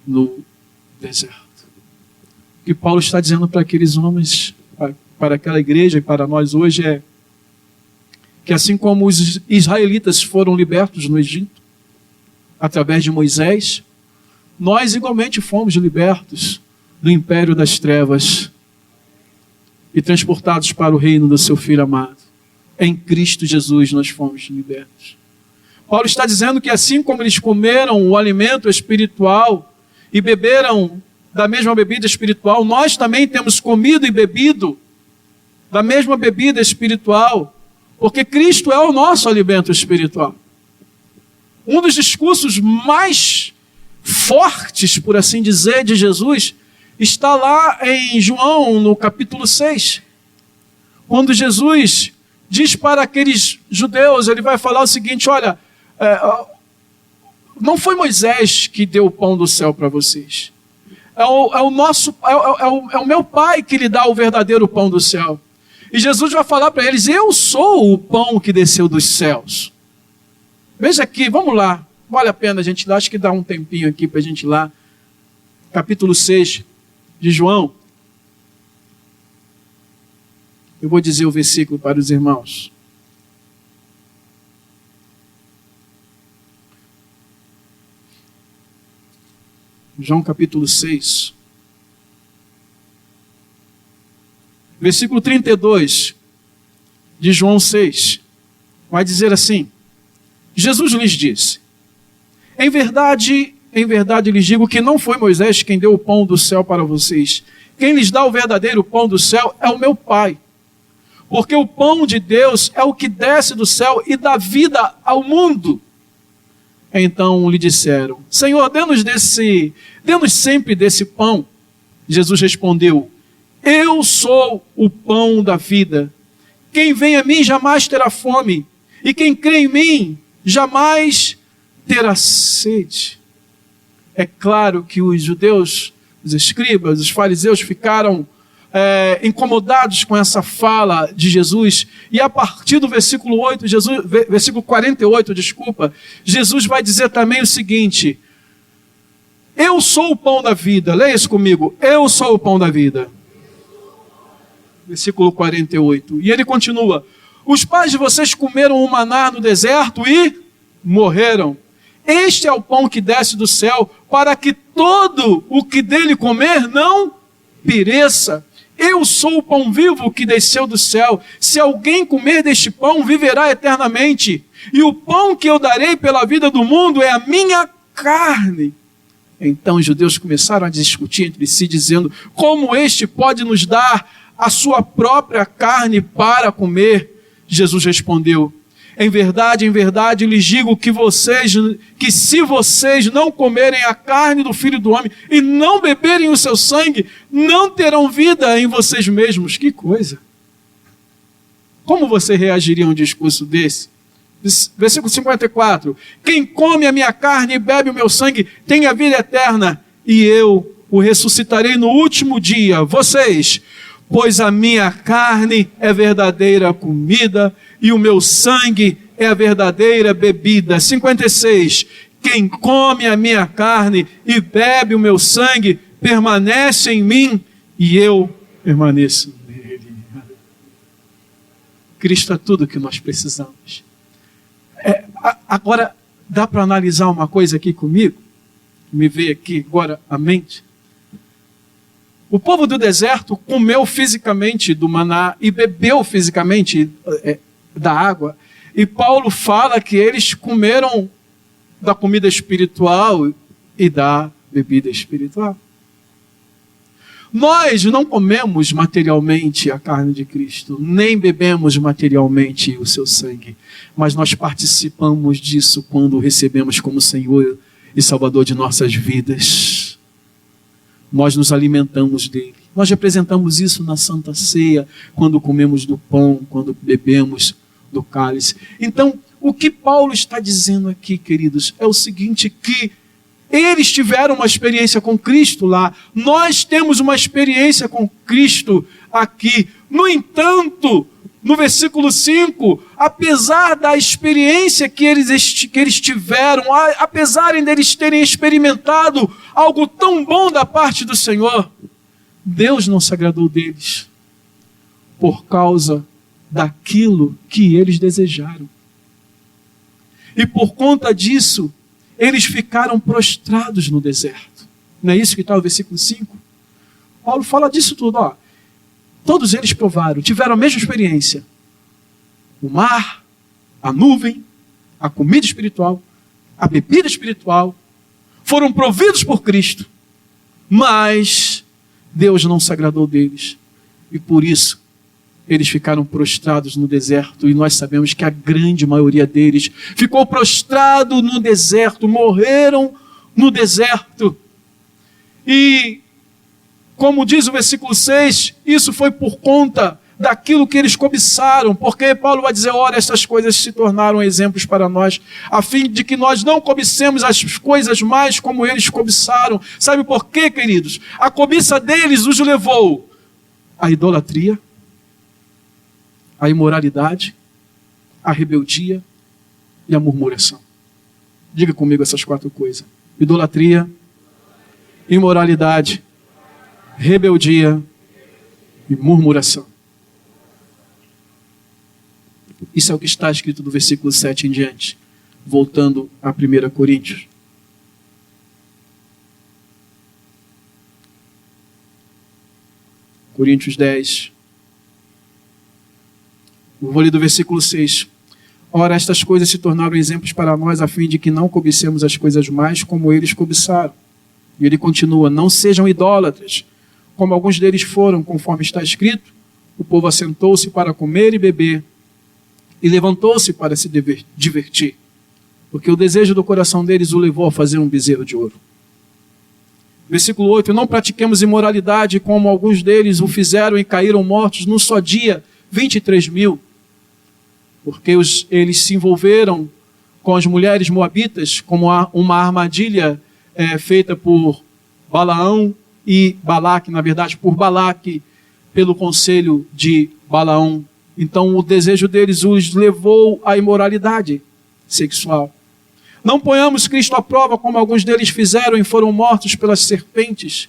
no deserto. O que Paulo está dizendo para aqueles homens, para aquela igreja e para nós hoje é que assim como os israelitas foram libertos no Egito, através de Moisés, nós igualmente fomos libertos do império das trevas e transportados para o reino do seu Filho amado. Em Cristo Jesus nós fomos libertos. Paulo está dizendo que assim como eles comeram o alimento espiritual e beberam da mesma bebida espiritual, nós também temos comido e bebido da mesma bebida espiritual, porque Cristo é o nosso alimento espiritual. Um dos discursos mais fortes, por assim dizer, de Jesus, está lá em João, no capítulo 6. Quando Jesus diz para aqueles judeus, ele vai falar o seguinte: olha, não foi Moisés que deu o pão do céu para vocês. É o meu Pai que lhe dá o verdadeiro pão do céu. E Jesus vai falar para eles: eu sou o pão que desceu dos céus. Veja aqui, vamos lá. Vale a pena a gente ir lá, acho que dá um tempinho aqui para a gente ir lá. Capítulo 6 de João. Eu vou dizer o versículo para os irmãos. João capítulo 6. Versículo 32 de João 6. Vai dizer assim: Jesus lhes disse: em verdade lhes digo que não foi Moisés quem deu o pão do céu para vocês. Quem lhes dá o verdadeiro pão do céu é o meu Pai. Porque o pão de Deus é o que desce do céu e dá vida ao mundo. Então lhe disseram: Senhor, dê-nos sempre desse pão. Jesus respondeu: eu sou o pão da vida. Quem vem a mim jamais terá fome, e quem crê em mim jamais terá sede. É claro que os judeus, os escribas, os fariseus ficaram incomodados com essa fala de Jesus, e a partir do versículo 48, Jesus vai dizer também o seguinte: eu sou o pão da vida. Leia isso comigo: eu sou o pão da vida. Versículo 48. E ele continua: os pais de vocês comeram o maná no deserto e morreram. Este é o pão que desce do céu, para que todo o que dele comer não pereça. Eu sou o pão vivo que desceu do céu. Se alguém comer deste pão, viverá eternamente. E o pão que eu darei pela vida do mundo é a minha carne. Então os judeus começaram a discutir entre si, dizendo: como este pode nos dar a sua própria carne para comer? Jesus respondeu: em verdade lhes digo que se vocês não comerem a carne do Filho do Homem e não beberem o seu sangue, não terão vida em vocês mesmos. Que coisa! Como você reagiria a um discurso desse? Versículo 54. Quem come a minha carne e bebe o meu sangue tem a vida eterna, e eu o ressuscitarei no último dia. Vocês, pois a minha carne é verdadeira comida e o meu sangue é a verdadeira bebida. 56. Quem come a minha carne e bebe o meu sangue permanece em mim e eu permaneço nele. Cristo é tudo que nós precisamos. Agora, dá para analisar uma coisa aqui comigo? Me veio aqui agora à mente. O povo do deserto comeu fisicamente do maná e bebeu fisicamente da água. E Paulo fala que eles comeram da comida espiritual e da bebida espiritual. Nós não comemos materialmente a carne de Cristo, nem bebemos materialmente o seu sangue, mas nós participamos disso quando o recebemos como Senhor e Salvador de nossas vidas. Nós nos alimentamos dele. Nós representamos isso na Santa Ceia, quando comemos do pão, quando bebemos do cálice. Então, o que Paulo está dizendo aqui, queridos, é o seguinte, que eles tiveram uma experiência com Cristo lá. Nós temos uma experiência com Cristo aqui. No entanto, no versículo 5, apesar da experiência que eles tiveram, apesar deles terem experimentado algo tão bom da parte do Senhor, Deus não se agradou deles por causa daquilo que eles desejaram. E por conta disso, eles ficaram prostrados no deserto. Não é isso que está no versículo 5? Paulo fala disso tudo. Ó. Todos eles provaram, tiveram a mesma experiência. O mar, a nuvem, a comida espiritual, a bebida espiritual, foram providos por Cristo. Mas Deus não se agradou deles. E por isso, eles ficaram prostrados no deserto, e nós sabemos que a grande maioria deles ficou prostrado no deserto, morreram no deserto. E, como diz o versículo 6, isso foi por conta daquilo que eles cobiçaram, porque Paulo vai dizer, ora, essas coisas se tornaram exemplos para nós, a fim de que nós não cobicemos as coisas mais como eles cobiçaram. Sabe por quê, queridos? A cobiça deles os levou à idolatria, a imoralidade, a rebeldia e a murmuração. Diga comigo essas 4 coisas. Idolatria, imoralidade, rebeldia e murmuração. Isso é o que está escrito do versículo 7 em diante. Voltando a 1 Coríntios. Coríntios 10. Vou ler do versículo 6. Ora, estas coisas se tornaram exemplos para nós, a fim de que não cobicemos as coisas mais como eles cobiçaram. E ele continua, não sejam idólatras, como alguns deles foram, conforme está escrito. O povo assentou-se para comer e beber, e levantou-se para se divertir, porque o desejo do coração deles o levou a fazer um bezerro de ouro. Versículo 8, não pratiquemos imoralidade, como alguns deles o fizeram e caíram mortos num só dia, 23.000. Porque eles se envolveram com as mulheres moabitas como uma armadilha feita por Balaão e Balaque, na verdade por Balaque, pelo conselho de Balaão. Então o desejo deles os levou à imoralidade sexual. Não ponhamos Cristo à prova como alguns deles fizeram e foram mortos pelas serpentes,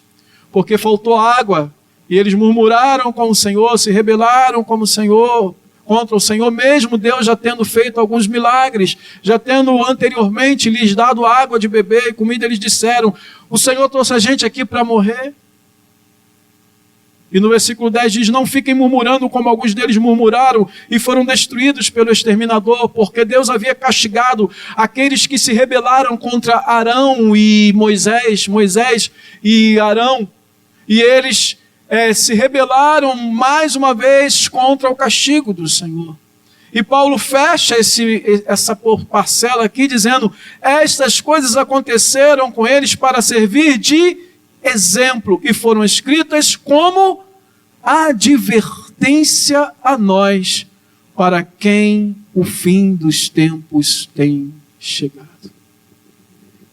porque faltou água e eles murmuraram com o Senhor, se rebelaram contra o Senhor, mesmo Deus já tendo feito alguns milagres, já tendo anteriormente lhes dado água de beber e comida. Eles disseram, o Senhor trouxe a gente aqui para morrer. E no versículo 10 diz, não fiquem murmurando como alguns deles murmuraram e foram destruídos pelo exterminador, porque Deus havia castigado aqueles que se rebelaram contra Arão e Moisés e Arão, e eles se rebelaram mais uma vez contra o castigo do Senhor. E Paulo fecha essa parcela aqui dizendo, estas coisas aconteceram com eles para servir de exemplo e foram escritas como advertência a nós, para quem o fim dos tempos tem chegado.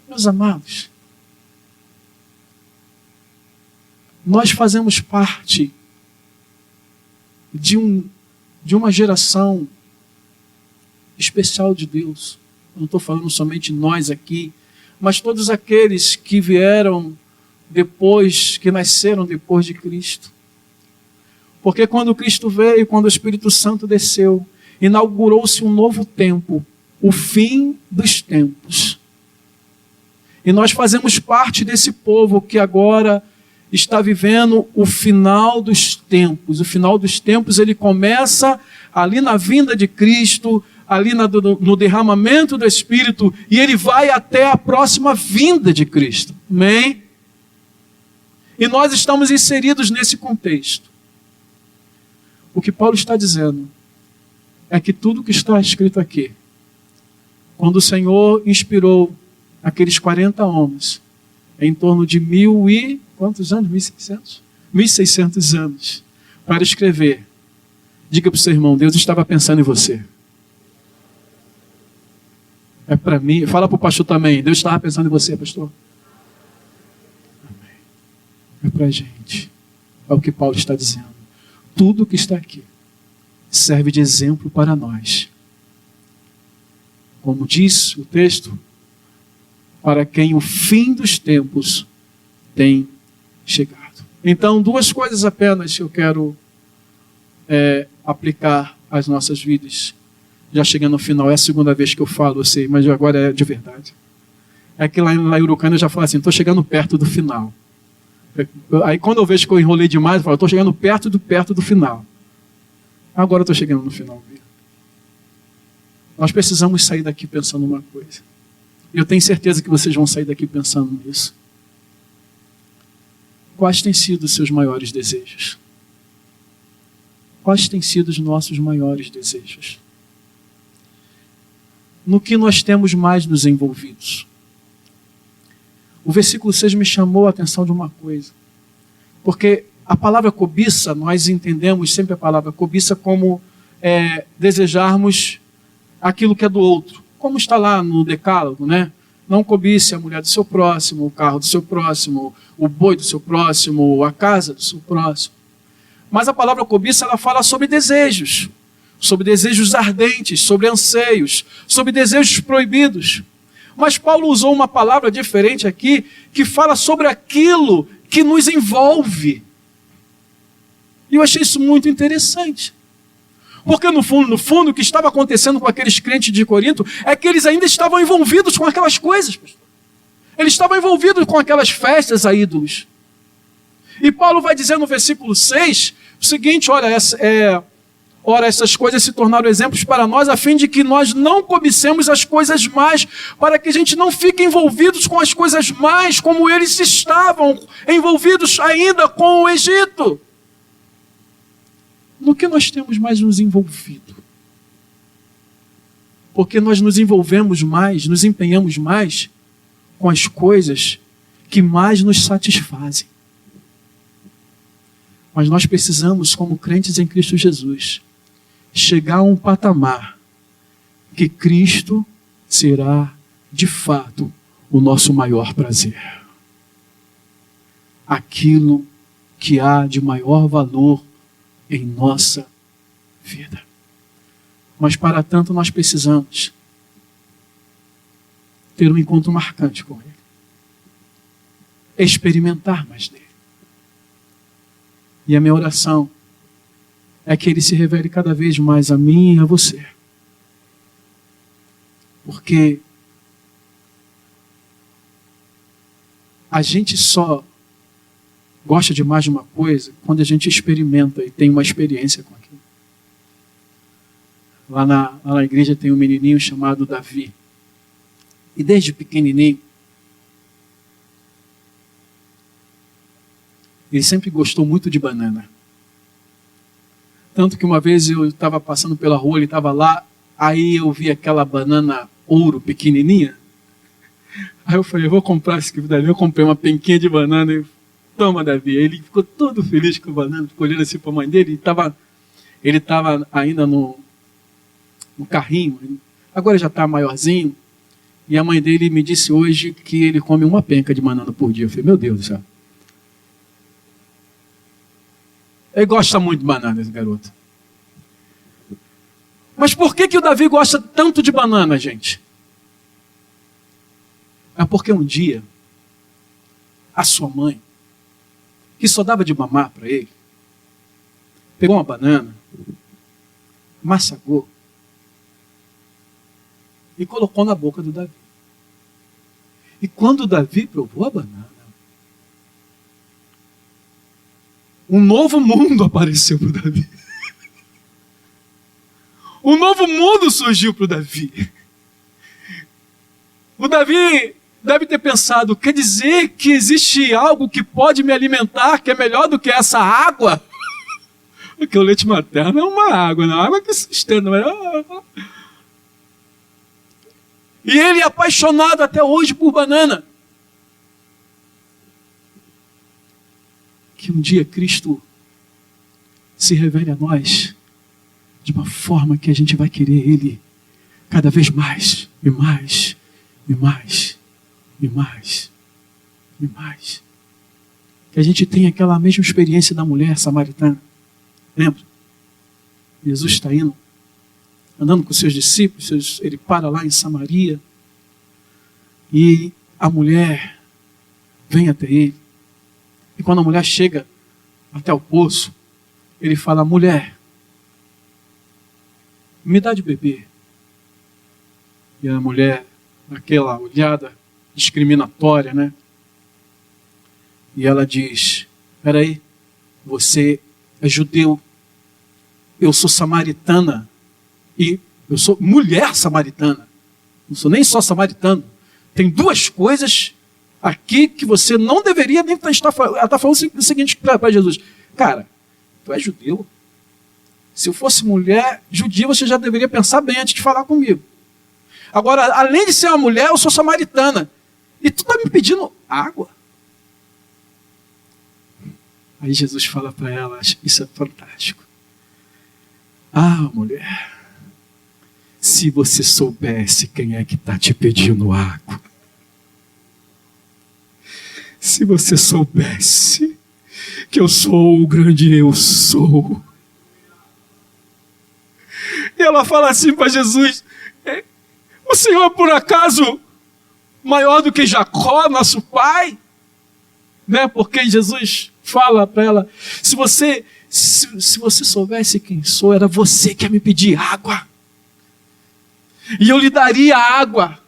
Meus amados, nós fazemos parte de uma geração especial de Deus. Eu não estou falando somente nós aqui, mas todos aqueles que vieram depois, que nasceram depois de Cristo. Porque quando Cristo veio, quando o Espírito Santo desceu, inaugurou-se um novo tempo, o fim dos tempos. E nós fazemos parte desse povo que agora está vivendo o final dos tempos. O final dos tempos, ele começa ali na vinda de Cristo, ali no derramamento do Espírito, e ele vai até a próxima vinda de Cristo. Amém? E nós estamos inseridos nesse contexto. O que Paulo está dizendo é que tudo que está escrito aqui, quando o Senhor inspirou aqueles 40 homens, em torno de quantos anos? 1.600? 1.600 anos, para escrever. Diga para o seu irmão, Deus estava pensando em você. É para mim. Fala para o pastor também, Deus estava pensando em você, pastor. Amém. É para a gente. É o que Paulo está dizendo. Tudo que está aqui serve de exemplo para nós. Como diz o texto, para quem o fim dos tempos tem chegado. Então, duas coisas apenas que eu quero aplicar às nossas vidas. Já chegando no final, é a segunda vez que eu falo, eu sei, mas agora é de verdade. É que lá em Urucânia eu já falo assim, estou chegando perto do final. Aí quando eu vejo que eu enrolei demais, eu falo, estou chegando perto do final. Agora eu estou chegando no final mesmo. Nós precisamos sair daqui pensando numa coisa. Eu tenho certeza que vocês vão sair daqui pensando nisso. Quais têm sido os seus maiores desejos? Quais têm sido os nossos maiores desejos? No que nós temos mais nos envolvidos? O versículo 6 me chamou a atenção de uma coisa. Porque a palavra cobiça, nós entendemos sempre a palavra cobiça como desejarmos aquilo que é do outro. Como está lá no Decálogo, né? Não cobice a mulher do seu próximo, o carro do seu próximo, o boi do seu próximo, a casa do seu próximo. Mas a palavra cobiça, ela fala sobre desejos ardentes, sobre anseios, sobre desejos proibidos. Mas Paulo usou uma palavra diferente aqui, que fala sobre aquilo que nos envolve. E eu achei isso muito interessante. Porque no fundo, o que estava acontecendo com aqueles crentes de Corinto é que eles ainda estavam envolvidos com aquelas coisas, pastor. Eles estavam envolvidos com aquelas festas a ídolos. E Paulo vai dizer no versículo 6 o seguinte, ora, essas coisas se tornaram exemplos para nós, a fim de que nós não cobicemos as coisas mais, para que a gente não fique envolvidos com as coisas mais, como eles estavam envolvidos ainda com o Egito. No que nós temos mais nos envolvido? Porque nós nos envolvemos mais, nos empenhamos mais com as coisas que mais nos satisfazem. Mas nós precisamos, como crentes em Cristo Jesus, chegar a um patamar que Cristo será, de fato, o nosso maior prazer. Aquilo que há de maior valor em nossa vida. Mas para tanto nós precisamos ter um encontro marcante com Ele. Experimentar mais dele. E a minha oração é que Ele se revele cada vez mais a mim e a você. Porque a gente só gosta de mais de uma coisa quando a gente experimenta e tem uma experiência com aquilo. Lá na igreja tem um menininho chamado Davi. E desde pequenininho, ele sempre gostou muito de banana. Tanto que uma vez eu estava passando pela rua, ele estava lá, aí eu vi aquela banana ouro pequenininha. Aí eu falei, eu vou comprar esse aqui Davi. Eu comprei uma penquinha de banana e toma, Davi. Aí ele ficou todo feliz com a banana, ficou olhando assim para a mãe dele. Ele estava ainda no carrinho, agora já está maiorzinho. E a mãe dele me disse hoje que ele come uma penca de banana por dia. Eu falei, meu Deus do céu. Ele gosta muito de banana, esse garoto. Mas por que o Davi gosta tanto de banana, gente? É porque um dia a sua mãe, que só dava de mamar para ele, pegou uma banana, massagou e colocou na boca do Davi. E quando o Davi provou a banana, um novo mundo apareceu para o Davi. Um novo mundo surgiu para o Davi. O Davi deve ter pensado, quer dizer que existe algo que pode me alimentar, que é melhor do que essa água? Porque o leite materno é uma água, não é água que sustenta. E ele é apaixonado até hoje por banana. Que um dia Cristo se revele a nós de uma forma que a gente vai querer Ele cada vez mais e mais e mais e mais e mais. Que a gente tenha aquela mesma experiência da mulher samaritana. Lembra? Jesus está indo, andando com seus discípulos, ele para lá em Samaria e a mulher vem até ele. E quando a mulher chega até o poço, ele fala, mulher, me dá de beber. E a mulher, aquela olhada discriminatória, né? E ela diz, peraí, você é judeu, eu sou samaritana, e eu sou mulher samaritana, não sou nem só samaritano. Tem duas coisas aqui que você não deveria nem estar falando. Ela está falando o seguinte para Jesus, cara, tu é judeu? Se eu fosse mulher judia, você já deveria pensar bem antes de falar comigo. Agora, além de ser uma mulher, eu sou samaritana. E tu está me pedindo água? Aí Jesus fala para ela, isso é fantástico. Ah, mulher, se você soubesse quem é que está te pedindo água. Se você soubesse que eu sou o grande eu sou. E ela fala assim para Jesus, o Senhor é por acaso maior do que Jacó, nosso pai? Né? Porque Jesus fala para ela, se você soubesse quem sou, era você que ia me pedir água. E eu lhe daria água.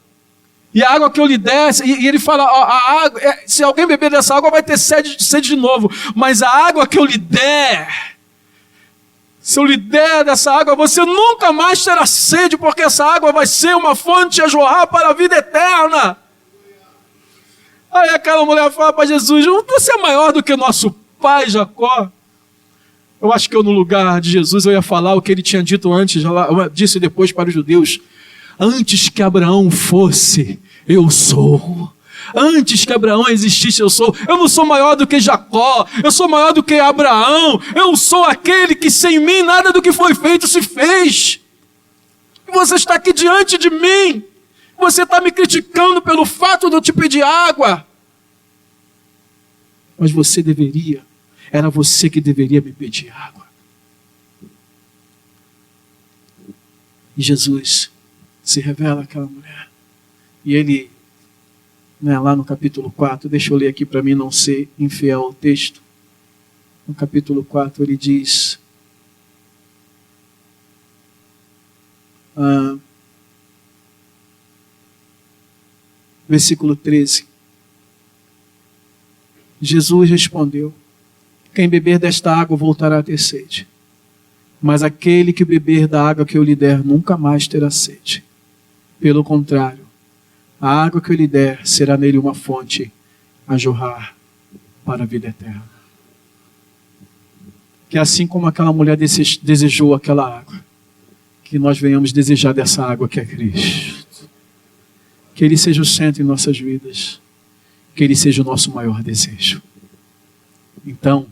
E a água que eu lhe desse, e ele fala, a água, se alguém beber dessa água vai ter sede de novo, mas a água que eu lhe der, se eu lhe der dessa água, você nunca mais terá sede, porque essa água vai ser uma fonte a jorrar para a vida eterna. Aí aquela mulher fala para Jesus, você é maior do que nosso pai Jacó. Eu acho que eu no lugar de Jesus eu ia falar o que ele tinha dito antes, disse depois para os judeus. Antes que Abraão fosse, eu sou. Antes que Abraão existisse, eu sou. Eu não sou maior do que Jacó, eu sou maior do que Abraão. Eu sou aquele que sem mim nada do que foi feito se fez. E você está aqui diante de mim. Você está me criticando pelo fato de eu te pedir água. Mas você deveria, era você que deveria me pedir água. E Jesus se revela àquela mulher. E ele, lá no capítulo 4, deixa eu ler aqui para mim não ser infiel ao texto. No capítulo 4 ele diz, versículo 13. Jesus respondeu, quem beber desta água voltará a ter sede. Mas aquele que beber da água que eu lhe der nunca mais terá sede. Pelo contrário, a água que eu lhe der será nele uma fonte a jorrar para a vida eterna. Que assim como aquela mulher desejou aquela água, que nós venhamos desejar dessa água que é Cristo. Que Ele seja o centro em nossas vidas. Que Ele seja o nosso maior desejo. Então,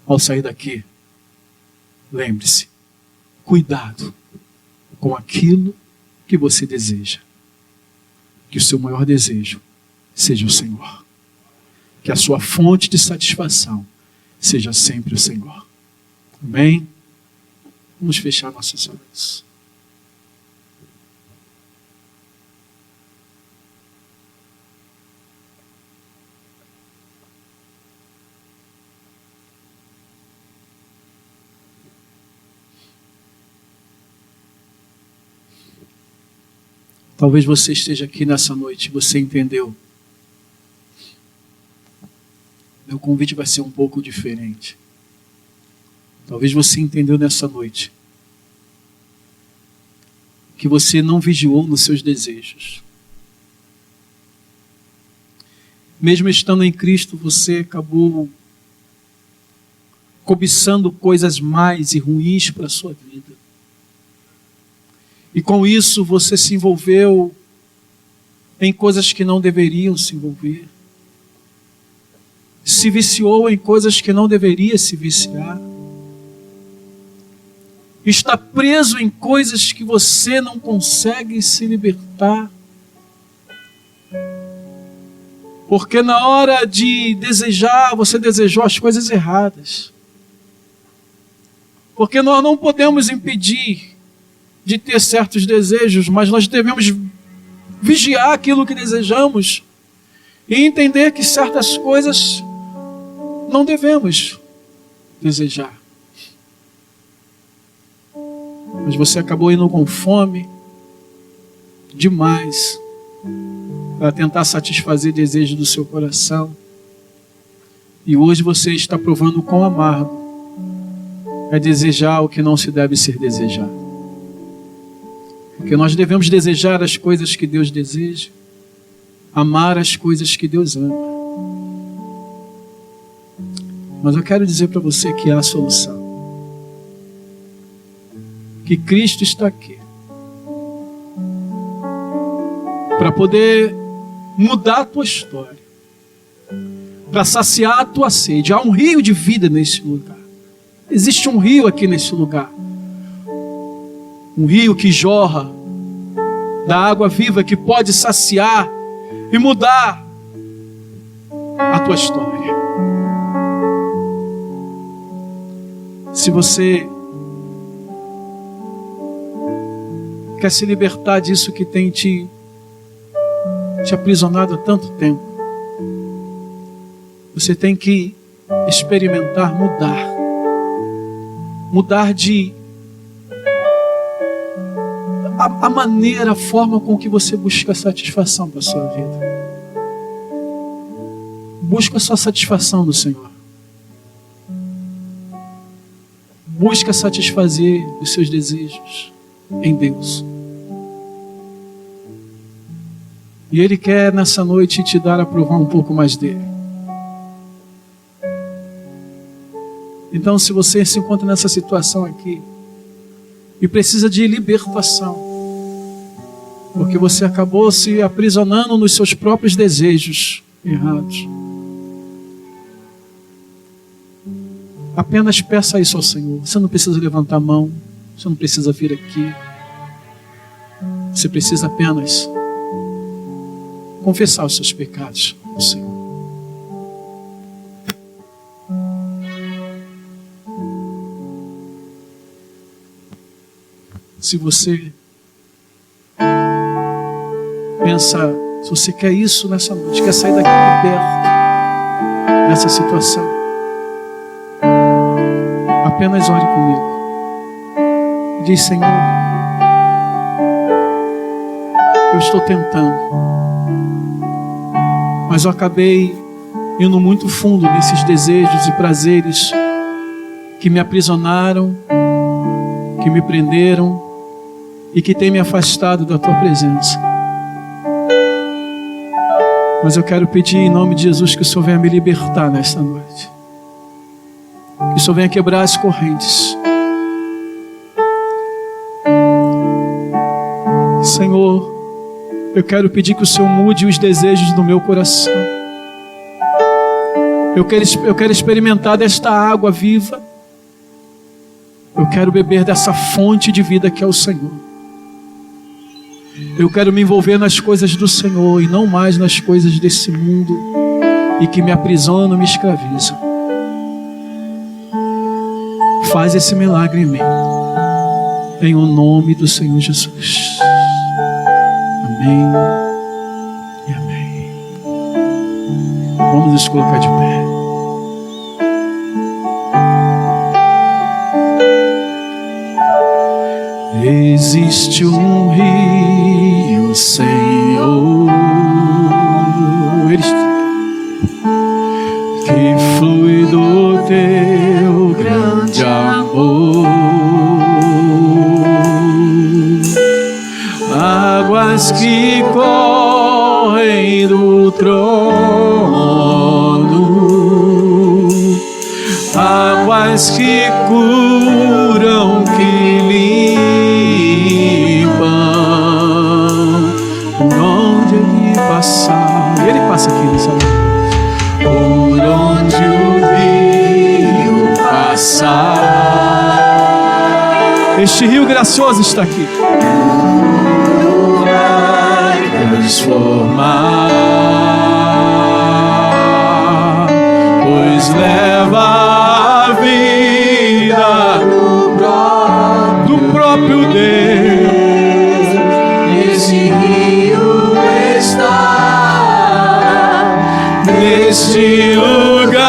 ao sair daqui, lembre-se, cuidado com aquilo que você deseja. Que o seu maior desejo seja o Senhor. Que a sua fonte de satisfação seja sempre o Senhor. Amém? Vamos fechar nossos olhos. Talvez você esteja aqui nessa noite, você entendeu. Meu convite vai ser um pouco diferente. Talvez você entendeu nessa noite que você não vigiou nos seus desejos. Mesmo estando em Cristo, você acabou cobiçando coisas mais e ruins para a sua vida. E com isso você se envolveu em coisas que não deveriam se envolver. Se viciou em coisas que não deveria se viciar. Está preso em coisas que você não consegue se libertar. Porque na hora de desejar, você desejou as coisas erradas. Porque nós não podemos impedir de ter certos desejos, mas nós devemos vigiar aquilo que desejamos e entender que certas coisas não devemos desejar. Mas você acabou indo com fome demais para tentar satisfazer desejos do seu coração. E hoje você está provando quão amargo é desejar o que não se deve ser desejado. Porque nós devemos desejar as coisas que Deus deseja, amar as coisas que Deus ama. Mas eu quero dizer para você que há a solução. Que Cristo está aqui para poder mudar a tua história, para saciar a tua sede. Há um rio de vida nesse lugar. Existe um rio aqui nesse lugar. Um rio que jorra da água viva, que pode saciar e mudar a tua história. Se você quer se libertar disso que tem te aprisionado há tanto tempo, você tem que experimentar mudar de a maneira, a forma com que você busca satisfação para a sua vida. Busca a sua satisfação no Senhor. Busca satisfazer os seus desejos em Deus. E Ele quer nessa noite te dar a provar um pouco mais dele. Então, se você se encontra nessa situação aqui e precisa de libertação, porque você acabou se aprisionando nos seus próprios desejos errados, apenas peça isso ao Senhor. Você não precisa levantar a mão, você não precisa vir aqui. Você precisa apenas confessar os seus pecados ao Senhor. Se você pensa, se você quer isso nessa noite, quer sair daqui liberto dessa situação, apenas ore comigo. Diz: Senhor, eu estou tentando, mas eu acabei indo muito fundo nesses desejos e prazeres que me aprisionaram, que me prenderam e que tem me afastado da tua presença. Mas eu quero pedir em nome de Jesus que o Senhor venha me libertar nesta noite. Que o Senhor venha quebrar as correntes. Senhor, eu quero pedir que o Senhor mude os desejos do meu coração. Eu quero experimentar desta água viva. Eu quero beber dessa fonte de vida que é o Senhor. Eu quero me envolver nas coisas do Senhor e não mais nas coisas desse mundo e que me aprisionam, me escravizam. Faz esse milagre em mim, em o nome do Senhor Jesus. Amém e amém. Vamos nos colocar de pé. Existe um rio Senhor, que flui do teu grande amor, águas que correm do trono, águas que curam, que limpam, por onde ele passar, e ele passa aqui nessa noite, por onde o rio passar, este rio gracioso está aqui, vai transformar, pois leva a vida do próprio Deus. Nesse rio está, neste lugar.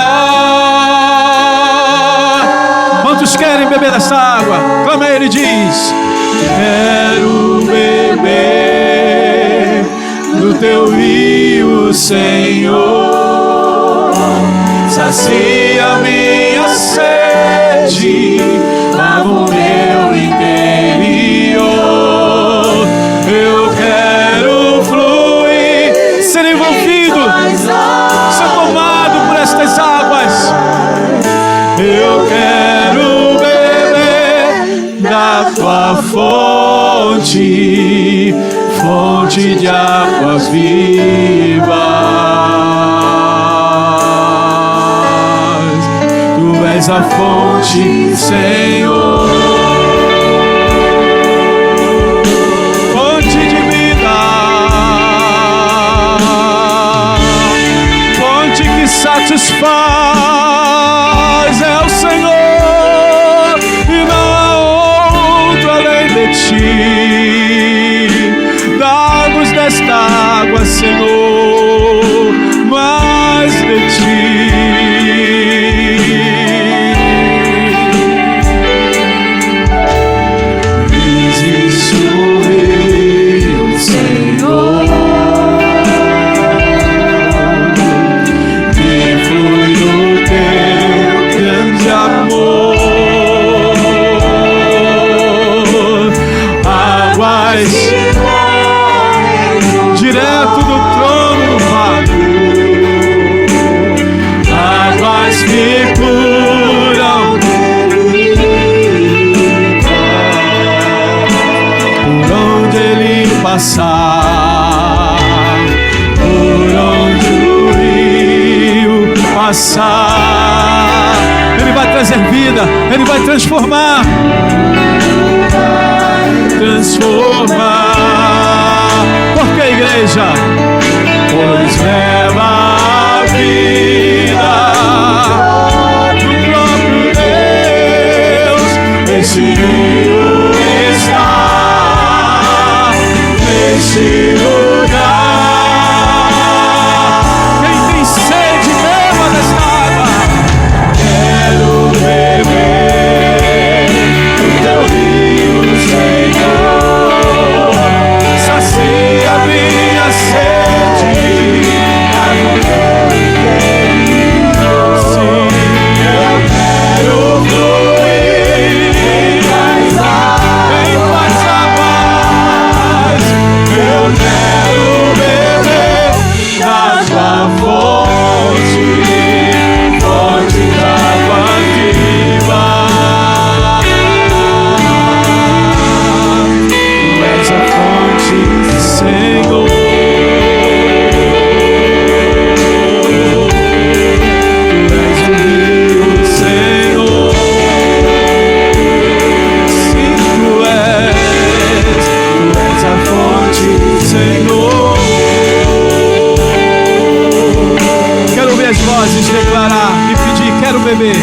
Quantos querem beber dessa água? Clama, ele diz: quero beber do teu rio, Senhor, sacia minha sede, lava o meu interior. Eu quero fluir, ser envolvido, ser tomado por estas águas. Eu quero beber da tua fonte, fonte de águas vivas. Tu és a fonte, Senhor, fonte de vida, fonte que satisfaz, é o Senhor, e não há outro além de ti. Dá-nos desta água, Senhor, mais de ti. Existe o rio, Senhor, que flui do teu grande amor, águas direto do trono do Pai, águas que curam, por onde ele passar, por onde o rio passar, ele vai trazer vida, ele vai transformar, transformar. Por que, igreja? Pois leva a vida do próprio Deus. Esse rio está nesse lugar. Quem tem sede, beba desta água. Quero beber do teu rio, Senhor, sacia minha sede, sim, eu quero fluir em mais águas, eu quero beber da tua fonte, fonte d'água viva. Tu és a fonte, Senhor. Tu és o rio, Senhor. Sim, tu és a fonte, Senhor. Quero ouvir as vozes declarar e pedir: quero beber.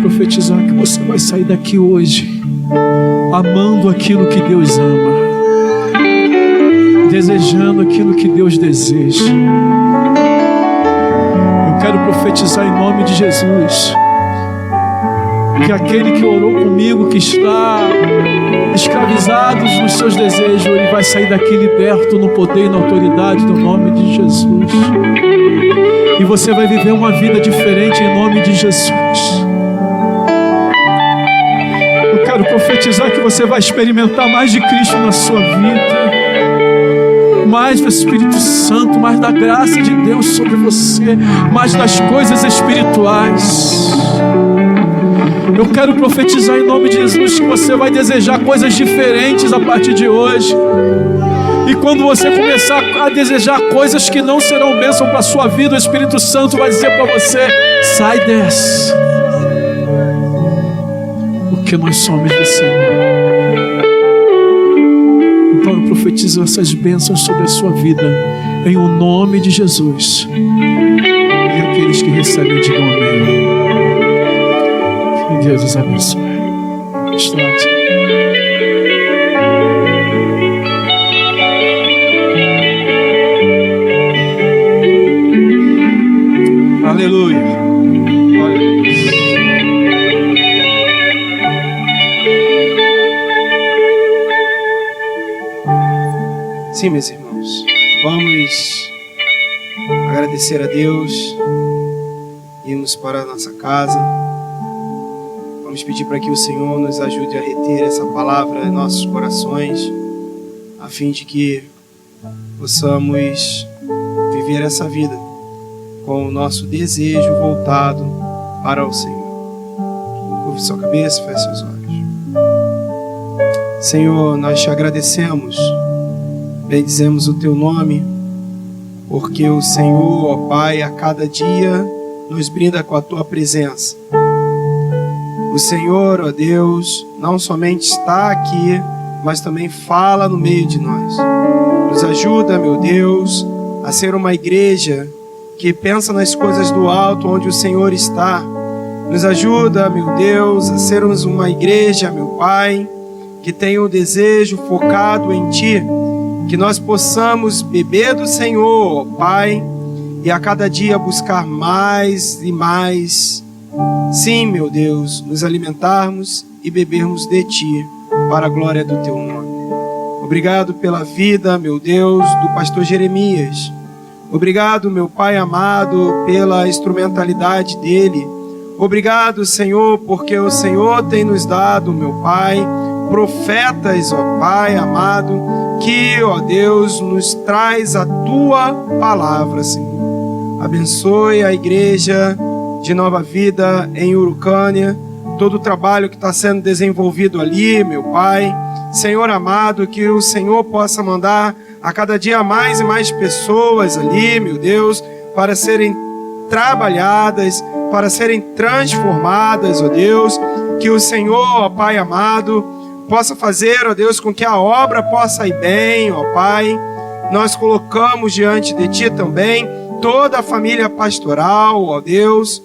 Profetizar que você vai sair daqui hoje amando aquilo que Deus ama, desejando aquilo que Deus deseja. Eu quero profetizar em nome de Jesus que aquele que orou comigo, que está escravizado nos seus desejos, ele vai sair daqui liberto no poder e na autoridade do nome de Jesus. E você vai viver uma vida diferente em nome de Jesus. Quero profetizar que você vai experimentar mais de Cristo na sua vida, mais do Espírito Santo, mais da graça de Deus sobre você, mais das coisas espirituais. Eu quero profetizar em nome de Jesus que você vai desejar coisas diferentes a partir de hoje. E quando você começar a desejar coisas que não serão bênção para a sua vida, o Espírito Santo vai dizer para você: sai dessa. Porque nós somos do Senhor. Então eu profetizo essas bênçãos sobre a sua vida em o nome de Jesus. E aqueles que recebem, digam amém. Que Deus os abençoe. Aleluia. Sim, meus irmãos, vamos agradecer a Deus, irmos para a nossa casa. Vamos pedir para que o Senhor nos ajude a reter essa palavra em nossos corações, a fim de que possamos viver essa vida com o nosso desejo voltado para o Senhor. Curve sua cabeça e feche seus olhos. Senhor, nós te agradecemos, bendizemos o teu nome, porque o Senhor, ó Pai, a cada dia nos brinda com a tua presença. O Senhor, ó Deus, não somente está aqui, mas também fala no meio de nós. Nos ajuda, meu Deus, a ser uma igreja que pensa nas coisas do alto, onde o Senhor está. Nos ajuda, meu Deus, a sermos uma igreja, meu Pai, que tenha um desejo focado em Ti, que nós possamos beber do Senhor, ó Pai, e a cada dia buscar mais e mais. Sim, meu Deus, nos alimentarmos e bebermos de Ti, para a glória do Teu nome. Obrigado pela vida, meu Deus, do pastor Jeremias. Obrigado, meu Pai amado, pela instrumentalidade dele. Obrigado, Senhor, porque o Senhor tem nos dado, meu Pai, profetas, ó Pai amado, que, ó Deus, nos traz a Tua palavra, Senhor. Abençoe a igreja de Nova Vida em Urucânia, todo o trabalho que está sendo desenvolvido ali, meu Pai. Senhor amado, que o Senhor possa mandar a cada dia mais e mais pessoas ali, meu Deus, para serem trabalhadas, para serem transformadas, ó Deus. Que o Senhor, ó Pai amado, possa fazer, ó Deus, com que a obra possa ir bem, ó Pai. Nós colocamos diante de Ti também toda a família pastoral, ó Deus.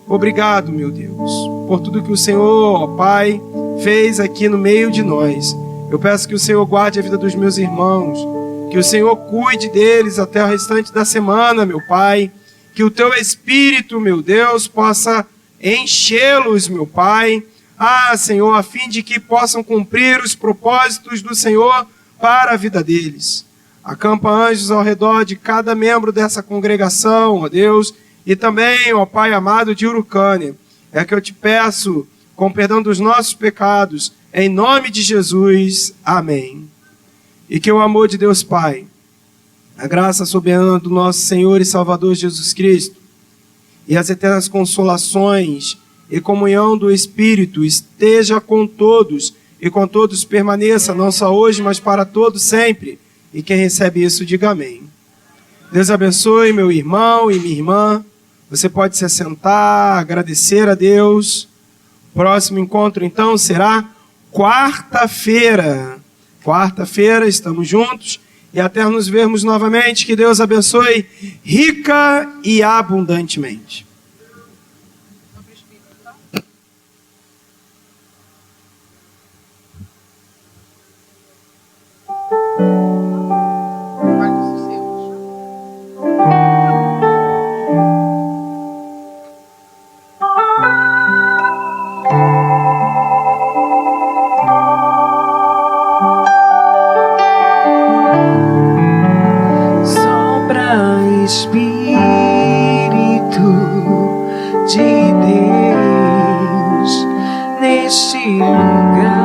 Obrigado, meu Deus, por tudo que o Senhor, ó Pai, fez aqui no meio de nós. Eu peço que o Senhor guarde a vida dos meus irmãos, que o Senhor cuide deles até o restante da semana, meu Pai. Que o Teu Espírito, meu Deus, possa enchê-los, meu Pai. Senhor, a fim de que possam cumprir os propósitos do Senhor para a vida deles. Acampa anjos ao redor de cada membro dessa congregação, ó Deus, e também, ó Pai amado, de Urucânia. É que eu te peço, com perdão dos nossos pecados, em nome de Jesus. Amém. E que o amor de Deus Pai, a graça soberana do nosso Senhor e Salvador Jesus Cristo, e as eternas consolações e comunhão do Espírito esteja com todos, e com todos permaneça, não só hoje, mas para todos sempre. E quem recebe isso, diga amém. Deus abençoe meu irmão e minha irmã. Você pode se assentar, agradecer a Deus. Próximo encontro, então, será quarta-feira. Quarta-feira, estamos juntos. E até nos vermos novamente, que Deus abençoe rica e abundantemente. Espírito de Deus neste lugar.